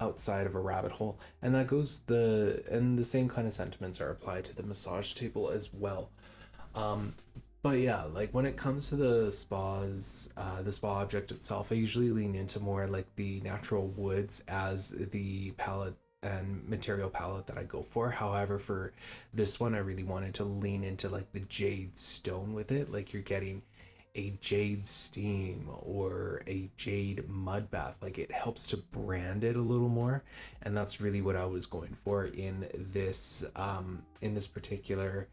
outside of a rabbit hole. And that goes the same kind of sentiments are applied to the massage table as well. But yeah, like when it comes to the spas, the spa object itself, I usually lean into more like the natural woods as the palette and material palette that I go for. However, for this one, I really wanted to lean into like the jade stone with it. Like you're getting a jade steam or a jade mud bath. Like it helps to brand it a little more, and that's really what I was going for in this particular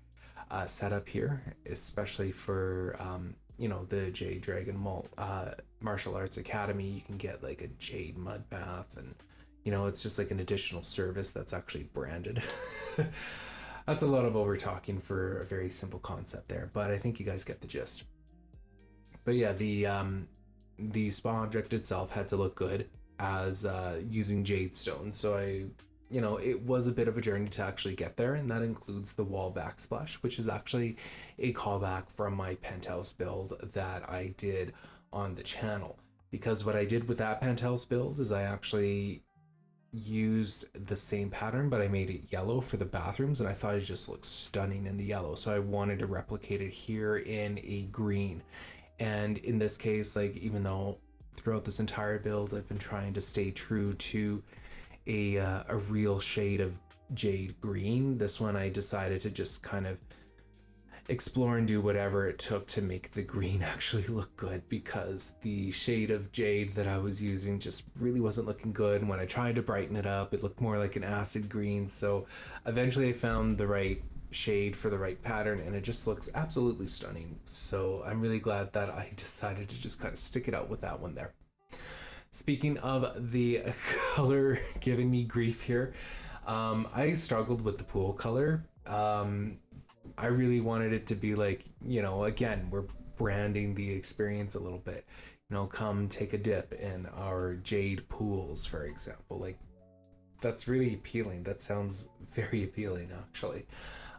setup here, especially for you know, the Jade Dragon Martial Arts Academy. You can get like a jade mud bath, and you know, it's just like an additional service that's actually branded. That's a lot of over talking for a very simple concept there, but I think you guys get the gist. But yeah, the spa object itself had to look good as using jade stone, so you know, it was a bit of a journey to actually get there, and that includes the wall backsplash, which is actually a callback from my penthouse build that I did on the channel. Because what I did with that penthouse build is I actually used the same pattern, but I made it yellow for the bathrooms, and I thought it just looked stunning in the yellow, so I wanted to replicate it here in a green. And in this case, like, even though throughout this entire build I've been trying to stay true to a real shade of jade green, this one I decided to just kind of explore and do whatever it took to make the green actually look good, because the shade of jade that I was using just really wasn't looking good, and when I tried to brighten it up, it looked more like an acid green. So eventually I found the right shade for the right pattern, and it just looks absolutely stunning. So I'm really glad that I decided to just kind of stick it out with that one there. Speaking of the color giving me grief here, I struggled with the pool color. I really wanted it to be like, you know, again, we're branding the experience a little bit. You know, come take a dip in our jade pools, for example. Like, that's really appealing. That sounds very appealing, actually.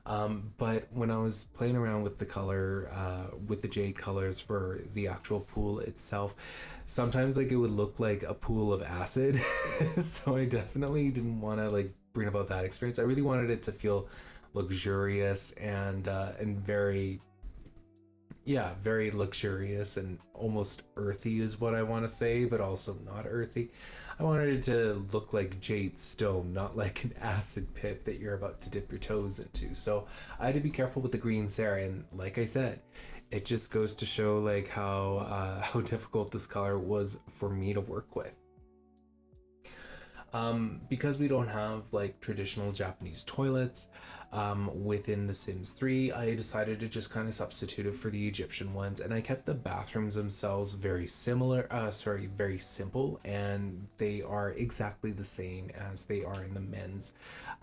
But when I was playing around with the color, with the jade colors for the actual pool itself, sometimes like it would look like a pool of acid. So I definitely didn't want to like bring about that experience. I really wanted it to feel luxurious and very, yeah, very luxurious and almost earthy is what I want to say, but also not earthy. I wanted it to look like jade stone, not like an acid pit that you're about to dip your toes into. So I had to be careful with the greens there, and like I said, it just goes to show like how difficult this color was for me to work with. Because we don't have like traditional Japanese toilets within The Sims 3, I decided to just kind of substitute it for the Egyptian ones, and I kept the bathrooms themselves very similar, very simple, and they are exactly the same as they are in the men's.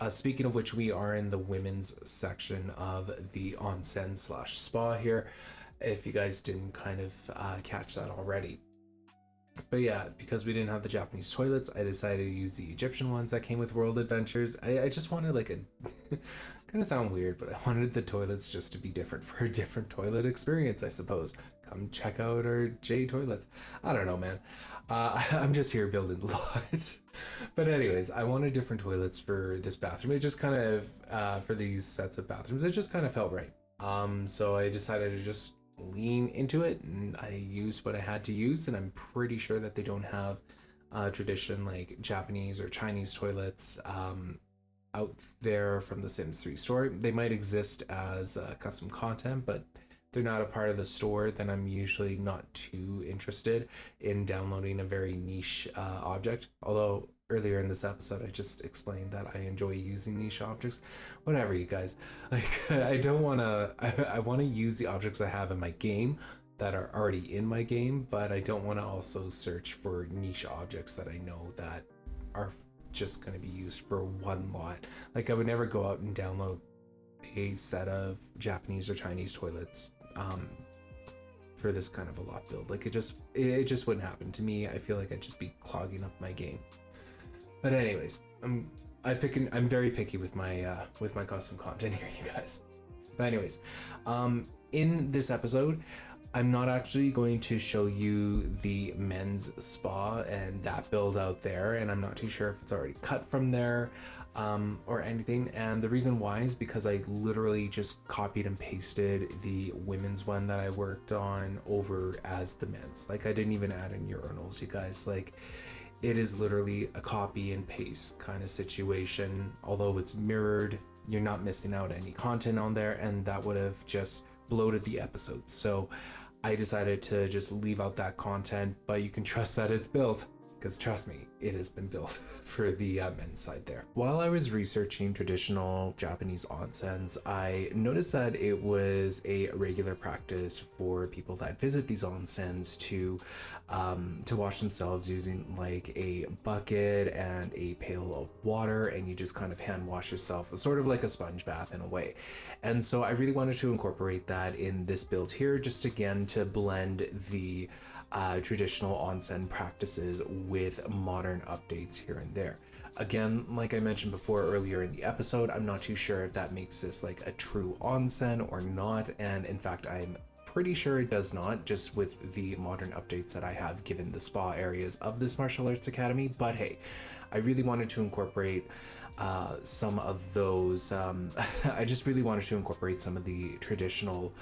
Speaking of which, we are in the women's section of the onsen slash spa here, if you guys didn't kind of catch that already. But yeah, because we didn't have the Japanese toilets, I decided to use the Egyptian ones that came with World Adventures. I just wanted like a kind of sound weird, but I wanted the toilets just to be different for a different toilet experience, I suppose. Come check out our J toilets. I don't know, man. I'm just here building the lot. But anyways, I wanted different toilets for this bathroom. It just kind of for these sets of bathrooms, it just kind of felt right. So I decided to just lean into it, and I used what I had to use, and I'm pretty sure that they don't have tradition like Japanese or Chinese toilets out there from the Sims 3 store. They might exist as custom content, but they're not a part of the store. Then I'm usually not too interested in downloading a very niche object, although earlier in this episode I just explained that I enjoy using niche objects. Whatever, you guys. Like, I don't want to I want to use the objects I have in my game that are already in my game, but I don't want to also search for niche objects that I know that are just going to be used for one lot. Like, I would never go out and download a set of Japanese or Chinese toilets for this kind of a lot build. Like, it just wouldn't happen to me. I feel like I'd just be clogging up my game. But anyways, I'm very picky with my custom content here, you guys. But anyways, in this episode, I'm not actually going to show you the men's spa and that build out there, and I'm not too sure if it's already cut from there or anything. And the reason why is because I literally just copied and pasted the women's one that I worked on over as the men's. Like, I didn't even add in urinals, you guys. Like, it is literally a copy and paste kind of situation. Although it's mirrored, you're not missing out any content on there, and that would have just bloated the episode. So I decided to just leave out that content, but you can trust that it's built, because trust me, it has been built for the men's side there. While I was researching traditional Japanese onsens, I noticed that it was a regular practice for people that visit these onsens to wash themselves using like a bucket and a pail of water, and you just kind of hand wash yourself, sort of like a sponge bath in a way. And so I really wanted to incorporate that in this build here, just again to blend the traditional onsen practices with modern updates here and there. Again, like I mentioned before earlier in the episode, I'm not too sure if that makes this like a true onsen or not, and in fact I'm pretty sure it does not, just with the modern updates that I have given the spa areas of this martial arts academy. But hey, I really wanted to incorporate some of those I just really wanted to incorporate some of the traditional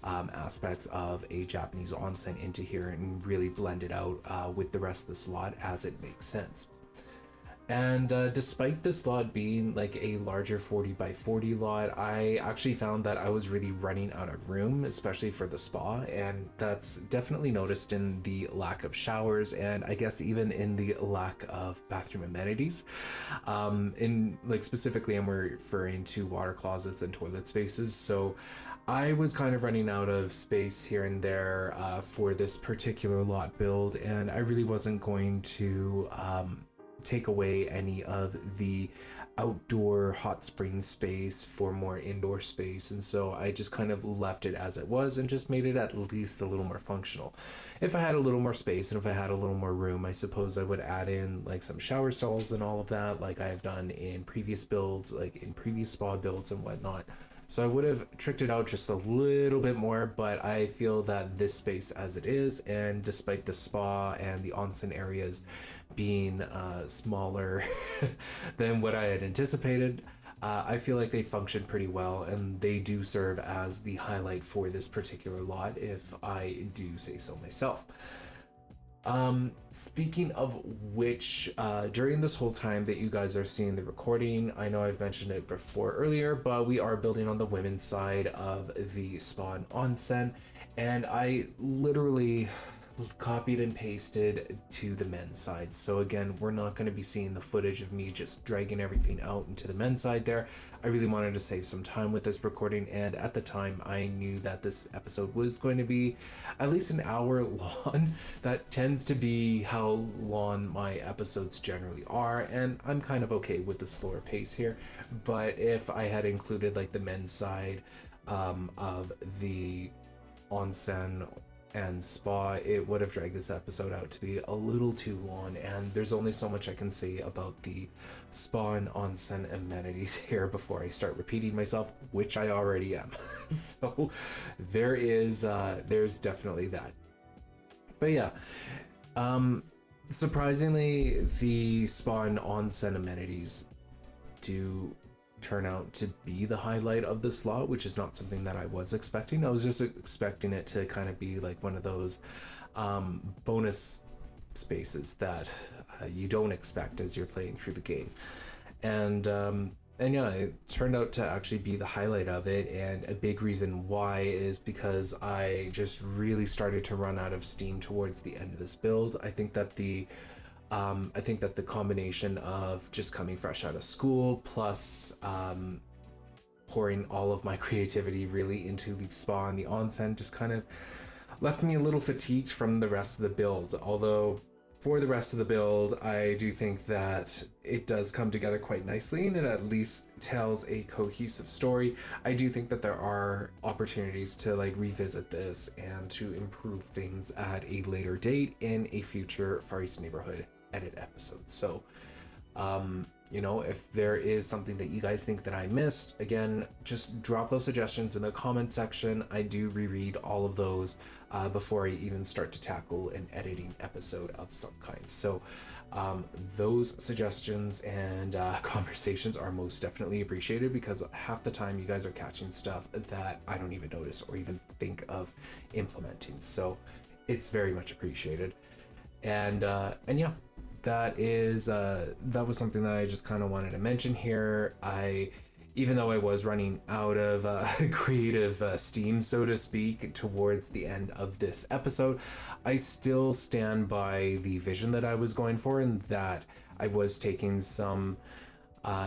aspects of a Japanese onsen into here and really blend it out with the rest of the slot as it makes sense. And despite this lot being like a larger 40 by 40 lot, I actually found that I was really running out of room, especially for the spa, and that's definitely noticed in the lack of showers, and I guess even in the lack of bathroom amenities. In like specifically, I'm referring to water closets and toilet spaces. So I was kind of running out of space here and there for this particular lot build, and I really wasn't going to take away any of the outdoor hot spring space for more indoor space, and so I just kind of left it as it was and just made it at least a little more functional. If I had a little more space and if I had a little more room, I suppose I would add in like some shower stalls and all of that, like I have done in previous builds, like in previous spa builds and whatnot. So I would have tricked it out just a little bit more, but I feel that this space as it is, and despite the spa and the onsen areas being smaller than what I had anticipated, I feel like they function pretty well, and they do serve as the highlight for this particular lot, if I do say so myself. Speaking of which, during this whole time that you guys are seeing the recording, I know I've mentioned it before earlier, but we are building on the women's side of the spa and onsen, and I literally copied and pasted to the men's side. So again, we're not going to be seeing the footage of me just dragging everything out into the men's side there. I really wanted to save some time with this recording, and at the time I knew that this episode was going to be at least an hour long. That tends to be how long my episodes generally are, and I'm kind of okay with the slower pace here. But if I had included like the men's side of the onsen and spa, it would have dragged this episode out to be a little too long, and there's only so much I can say about the spa and onsen amenities here before I start repeating myself, which I already am. So there's definitely that. But yeah, surprisingly, the spa and onsen amenities do turn out to be the highlight of the slot, which is not something that I was expecting. I was just expecting it to kind of be like one of those bonus spaces that you don't expect as you're playing through the game. And yeah, it turned out to actually be the highlight of it, and a big reason why is because I just really started to run out of steam towards the end of this build. I think that the combination of just coming fresh out of school plus pouring all of my creativity really into the spa and the onsen just kind of left me a little fatigued from the rest of the build. Although for the rest of the build, I do think that it does come together quite nicely, and it at least tells a cohesive story. I do think that there are opportunities to like revisit this and to improve things at a later date in a future Far East Neighborhood edit episode. So you know, if there is something that you guys think that I missed, again, just drop those suggestions in the comment section. I do reread all of those before I even start to tackle an editing episode of some kind. So those suggestions and conversations are most definitely appreciated, because half the time you guys are catching stuff that I don't even notice or even think of implementing. So it's very much appreciated. And yeah, that was something that I just kind of wanted to mention here. Even though I was running out of creative steam, so to speak, towards the end of this episode, I still stand by the vision that I was going for, and that I was taking some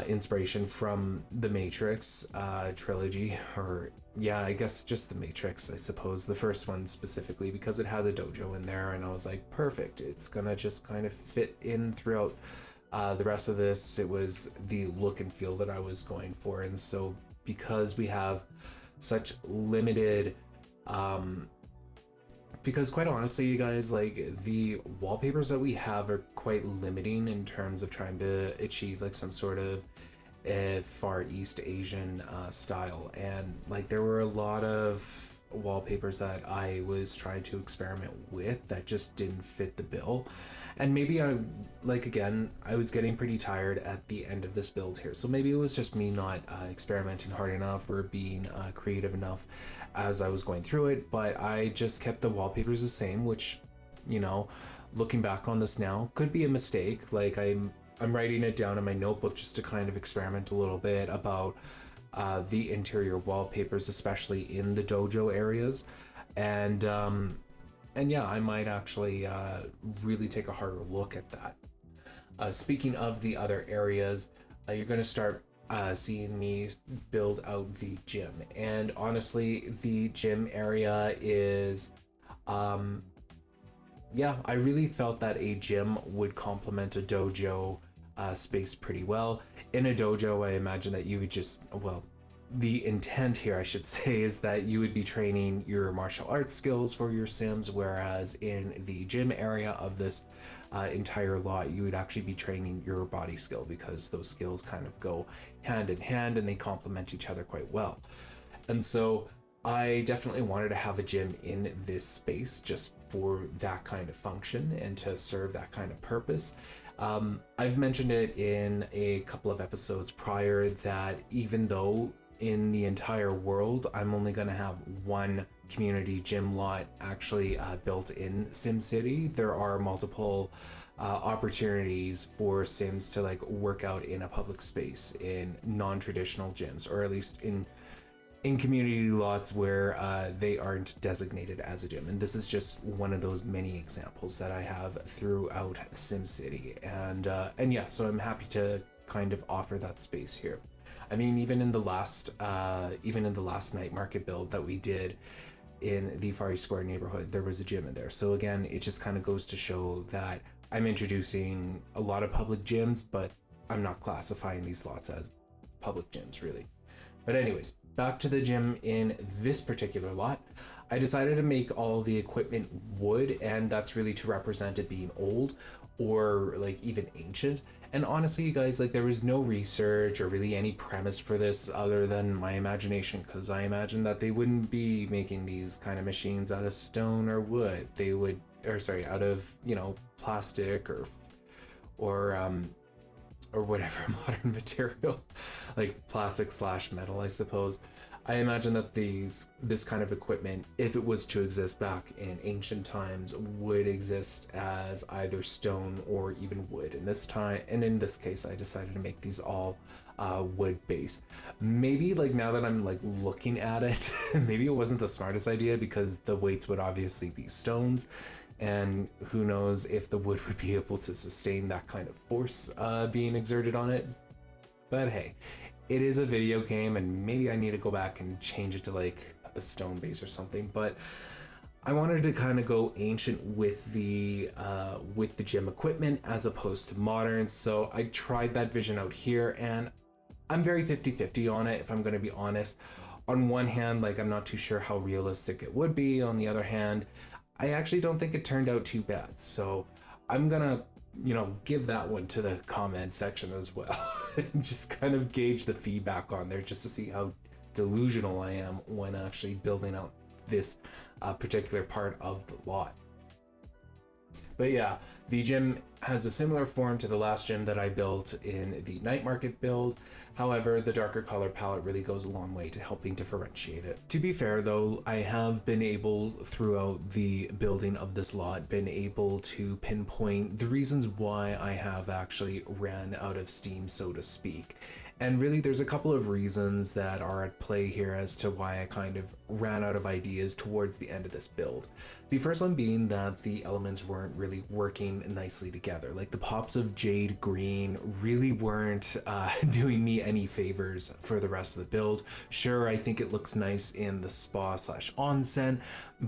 inspiration from the Matrix trilogy, or yeah, I guess just the Matrix, I suppose, the first one specifically, because it has a dojo in there, and I was like, perfect, it's gonna just kind of fit in throughout the rest of this. It was the look and feel that I was going for. And so because we have such limited because quite honestly, you guys, like the wallpapers that we have are quite limiting in terms of trying to achieve like some sort of Far East Asian style, and like there were a lot of wallpapers that I was trying to experiment with that just didn't fit the bill. And maybe I was getting pretty tired at the end of this build here, so maybe it was just me not experimenting hard enough or being creative enough as I was going through it. But I just kept the wallpapers the same, which, you know, looking back on this now, could be a mistake. Like I'm writing it down in my notebook just to kind of experiment a little bit about the interior wallpapers, especially in the dojo areas. And yeah, I might actually really take a harder look at that. Speaking of the other areas, you're going to start seeing me build out the gym. And honestly, the gym area is yeah, I really felt that a gym would complement a dojo space pretty well. In a dojo, I imagine that you would just, well, the intent here, I should say, is that you would be training your martial arts skills for your Sims, whereas in the gym area of this entire lot, you would actually be training your body skill, because those skills kind of go hand in hand and they complement each other quite well. And so I definitely wanted to have a gym in this space just for that kind of function and to serve that kind of purpose. I've mentioned it in a couple of episodes prior that even though in the entire world I'm only going to have one community gym lot actually built in SimCity, there are multiple opportunities for Sims to like work out in a public space in non-traditional gyms, or at least in community lots where they aren't designated as a gym. And this is just one of those many examples that I have throughout SimCity. And yeah, so I'm happy to kind of offer that space here. I mean, even in the last night market build that we did in the Far East Square neighborhood, there was a gym in there. So again, it just kind of goes to show that I'm introducing a lot of public gyms, but I'm not classifying these lots as public gyms really. But anyways, back to the gym in this particular lot. I decided to make all the equipment wood, and that's really to represent it being old or like even ancient. And honestly, you guys, like there was no research or really any premise for this other than my imagination, because I imagine that they wouldn't be making these kind of machines out of stone or wood. They would, or sorry, out of, you know, plastic or whatever modern material, like plastic / metal, I suppose. I imagine that this kind of equipment, if it was to exist back in ancient times, would exist as either stone or even wood. In this case, I decided to make these all wood based. Maybe like now that I'm like looking at it, maybe it wasn't the smartest idea, because the weights would obviously be stones, and who knows if the wood would be able to sustain that kind of force being exerted on it. But hey, it is a video game, and maybe I need to go back and change it to like a stone base or something. But I wanted to kind of go ancient with the gym equipment as opposed to modern. So I tried that vision out here, and I'm very 50-50 on it, if I'm going to be honest. On one hand, like I'm not too sure how realistic it would be. On the other hand, I actually don't think it turned out too bad. So I'm gonna, you know, give that one to the comment section as well and just kind of gauge the feedback on there, just to see how delusional I am when actually building out this particular part of the lot. But yeah, the gym has a similar form to the last gym that I built in the night market build. However, the darker color palette really goes a long way to helping differentiate it. To be fair though, I have been able throughout the building of this lot, been able to pinpoint the reasons why I have actually ran out of steam, so to speak. And really there's a couple of reasons that are at play here as to why I kind of ran out of ideas towards the end of this build. The first one being that the elements weren't really working nicely together. Like the pops of jade green really weren't doing me any favors for the rest of the build. Sure, I think it looks nice in the spa / onsen,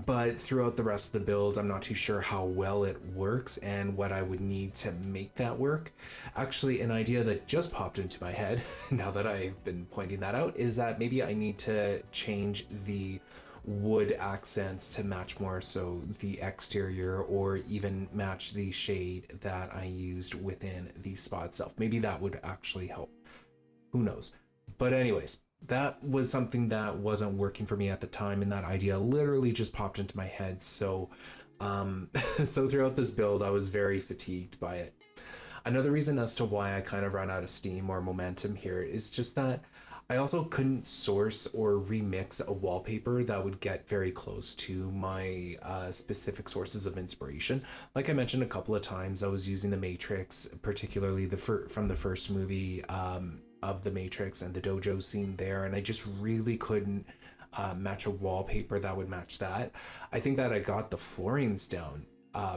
but throughout the rest of the build, I'm not too sure how well it works and what I would need to make that work. Actually, an idea that just popped into my head now that I've been pointing that out is that maybe I need to change the wood accents to match more so the exterior, or even match the shade that I used within the spa itself. Maybe that would actually help. Who knows? But anyways, that was something that wasn't working for me at the time, and that idea literally just popped into my head. So so throughout this build, I was very fatigued by it. Another reason as to why I kind of ran out of steam or momentum here is just that I also couldn't source or remix a wallpaper that would get very close to my specific sources of inspiration. Like I mentioned a couple of times, I was using The Matrix, particularly from the first movie of The Matrix and the dojo scene there, and I just really couldn't match a wallpaper that would match that. I think that I got the floorings down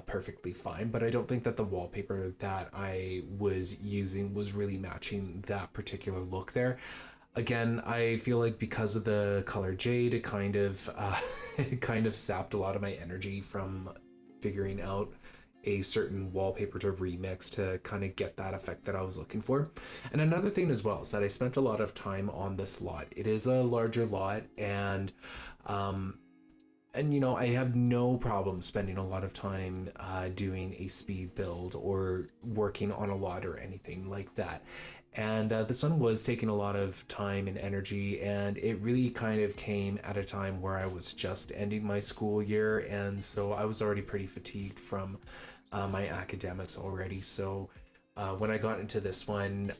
perfectly fine, but I don't think that the wallpaper that I was using was really matching that particular look there. Again, I feel like because of the color jade, it kind of it kind of sapped a lot of my energy from figuring out a certain wallpaper to remix to kind of get that effect that I was looking for. And another thing as well is that I spent a lot of time on this lot. It is a larger lot, um, and you know, I have no problem spending a lot of time doing a speed build or working on a lot or anything like that. And this one was taking a lot of time and energy, and it really kind of came at a time where I was just ending my school year, and so I was already pretty fatigued from my academics already. So when I got into this one,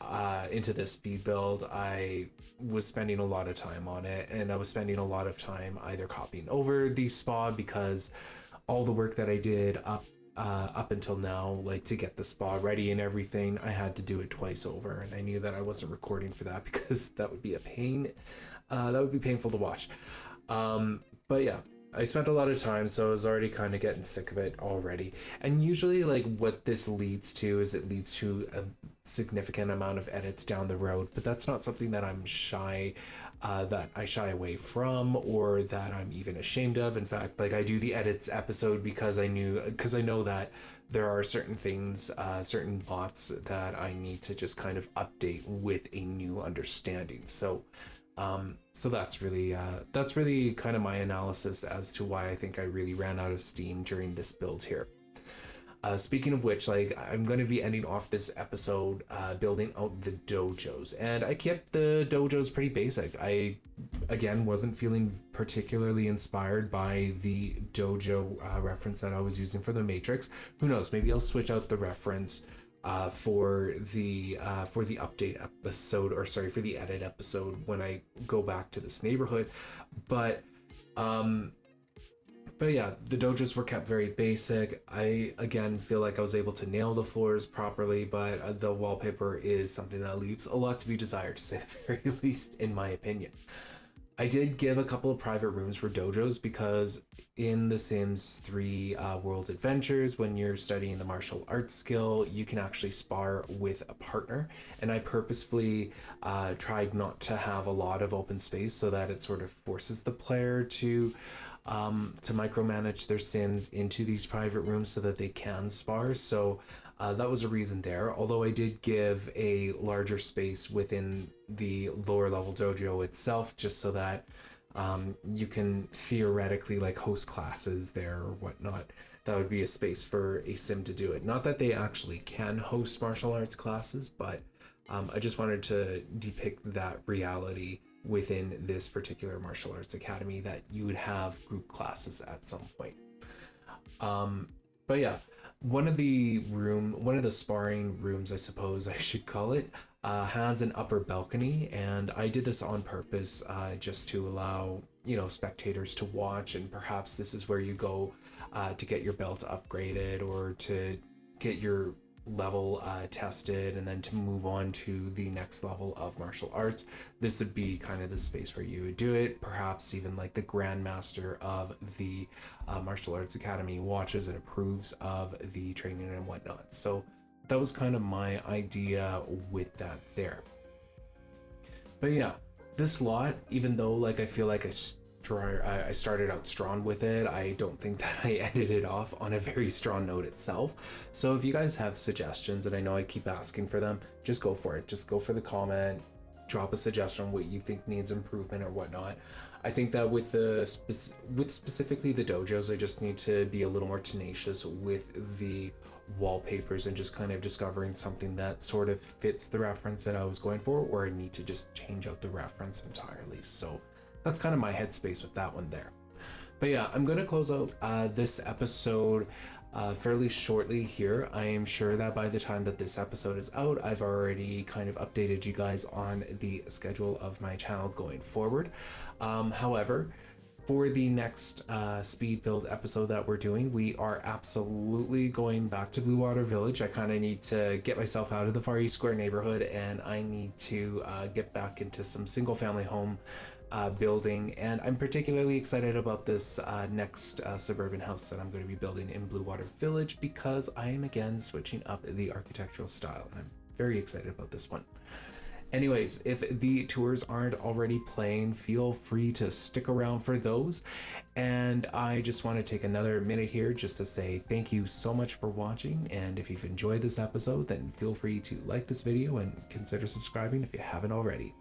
into this speed build, I was spending a lot of time on it, and I was spending a lot of time either copying over the spa because all the work that I did up until now, like to get the spa ready and everything, I had to do it twice over, and I knew that I wasn't recording for that because that would be a pain. That would be painful to watch. But yeah, I spent a lot of time, so I was already kind of getting sick of it already. And usually, like, what this leads to is it leads to a significant amount of edits down the road, but that's not something that that I shy away from, or that I'm even ashamed of. In fact, like, I do the edits episode because I know that there are certain things, certain bots that I need to just kind of update with a new understanding. So that's really kind of my analysis as to why I think I really ran out of steam during this build here. Speaking of which, like, I'm going to be ending off this episode building out the dojos, and I kept the dojos pretty basic. I again wasn't feeling particularly inspired by the dojo reference that I was using for the Matrix. Who knows? Maybe I'll switch out the reference for the update episode, or sorry, for the edit episode when I go back to this neighborhood. But yeah, the dojos were kept very basic. I again feel like I was able to nail the floors properly, but the wallpaper is something that leaves a lot to be desired, to say the very least, in my opinion. I did give a couple of private rooms for dojos because in The Sims 3 World Adventures, when you're studying the martial arts skill, you can actually spar with a partner. And I purposefully tried not to have a lot of open space so that it sort of forces the player to micromanage their Sims into these private rooms so that they can spar. So that was a reason there. Although I did give a larger space within the lower level dojo itself, just so that you can theoretically like host classes there or whatnot. That would be a space for a sim to do it. Not that they actually can host martial arts classes, but I just wanted to depict that reality within this particular martial arts academy, that you would have group classes at some point. But yeah, one of the sparring rooms, I suppose I should call it, has an upper balcony, and I did this on purpose just to allow, you know, spectators to watch, and perhaps this is where you go to get your belt upgraded or to get your level tested, and then to move on to the next level of martial arts. This would be kind of the space where you would do it. Perhaps even like the grandmaster of the martial arts academy watches and approves of the training and whatnot. So that was kind of my idea with that there. But yeah, this lot, even though like I feel like I started out strong with it, I don't think that I ended it off on a very strong note itself. So if you guys have suggestions, and I know I keep asking for them, just go for it. Just go for the comment, drop a suggestion on what you think needs improvement or whatnot. I think that with specifically the dojos, I just need to be a little more tenacious with the wallpapers and just kind of discovering something that sort of fits the reference that I was going for, or I need to just change out the reference entirely. So that's kind of my headspace with that one there. But yeah, I'm going to close out this episode fairly shortly here. I am sure that by the time that this episode is out, I've already kind of updated you guys on the schedule of my channel going forward. However, for the next speed build episode that we're doing, we are absolutely going back to Bluewater Village. I kind of need to get myself out of the Far East Square neighborhood, and I need to get back into some single family home building, and I'm particularly excited about this next suburban house that I'm going to be building in Bluewater Village, because I am again switching up the architectural style, and I'm very excited about this one. Anyways, if the tours aren't already playing, feel free to stick around for those. And I just want to take another minute here just to say thank you so much for watching. And if you've enjoyed this episode, then feel free to like this video and consider subscribing if you haven't already.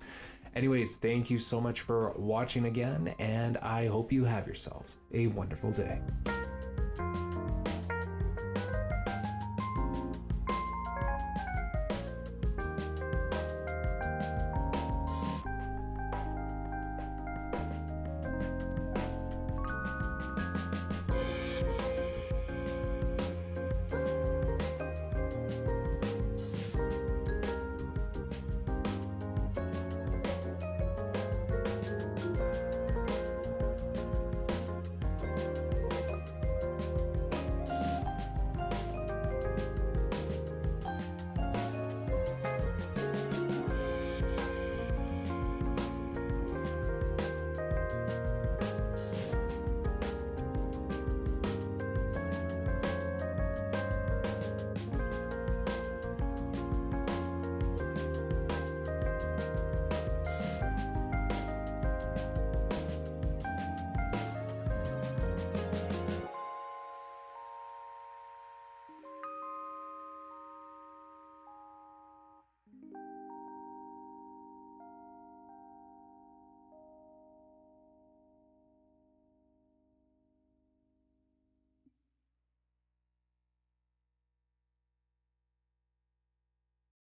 Anyways, thank you so much for watching again, and I hope you have yourselves a wonderful day.